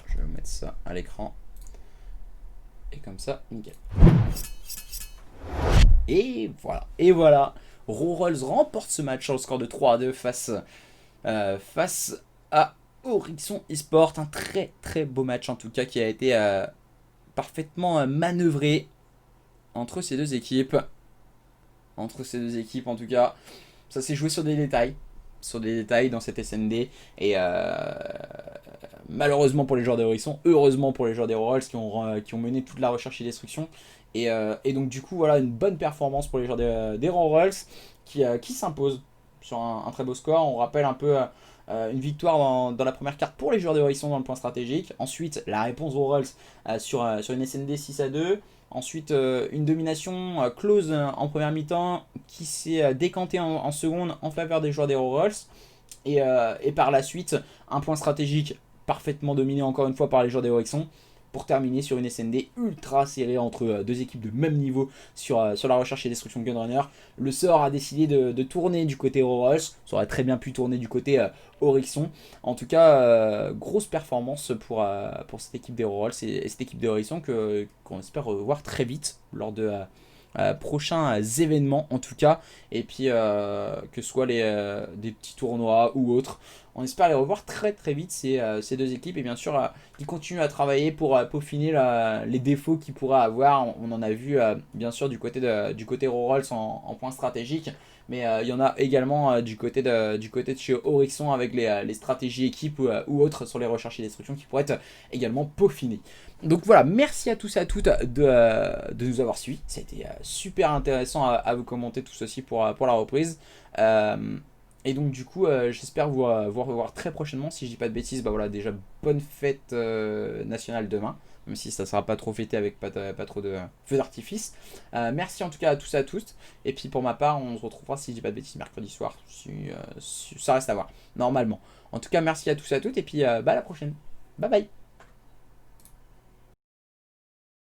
je vais vous mettre ça à l'écran. Et comme ça, nickel. Et voilà. Et voilà. Royals remporte ce match sur le score de 3-2 face à Oryxon Esport. Un très très beau match en tout cas qui a été parfaitement manœuvré entre ces deux équipes. Entre ces deux équipes en tout cas. Ça s'est joué sur des détails. Sur des détails dans cette SND. Et malheureusement pour les joueurs d'Oryxon, heureusement pour les joueurs des Royals qui ont mené toute la recherche et destruction. Et donc du coup voilà une bonne performance pour les joueurs des Royals qui s'imposent sur un très beau score. On rappelle un peu une victoire dans la première carte pour les joueurs d'Oryxon dans le point stratégique. Ensuite la réponse aux Royals sur une SND 6-2. Ensuite une domination close en première mi-temps qui s'est décantée en seconde en faveur des joueurs des Royals. Et par la suite un point stratégique parfaitement dominé encore une fois par les joueurs des Oryxon pour terminer sur une SND ultra serrée entre deux équipes de même niveau sur la recherche et destruction de Gunrunner. Le sort a décidé de tourner du côté Royals, ça aurait très bien pu tourner du côté Oryxon. En tout cas, grosse performance pour cette équipe des Royals et cette équipe des Oryxon qu'on espère revoir très vite lors de prochains événements en tout cas, et puis que ce soit des petits tournois ou autres. On espère les revoir très très vite ces deux équipes et bien sûr ils continuent à travailler pour peaufiner les défauts qu'ils pourraient avoir. On en a vu bien sûr du côté Royals en point stratégique, mais il y en a également du côté de chez Oryxon avec les stratégies équipes ou autres sur les recherches et destructions qui pourraient être également peaufinées. Donc voilà, merci à tous et à toutes de nous avoir suivis. Ça a été super intéressant à vous commenter tout ceci pour la reprise. Et donc du coup, j'espère vous revoir très prochainement. Si je dis pas de bêtises, bah voilà, déjà bonne fête nationale demain. Même si ça ne sera pas trop fêté avec pas trop de feux d'artifice. Merci en tout cas à tous et à toutes. Et puis pour ma part, on se retrouvera, si je dis pas de bêtises, mercredi soir. Ça reste à voir, normalement. En tout cas, merci à tous et à toutes. Et puis à la prochaine. Bye bye.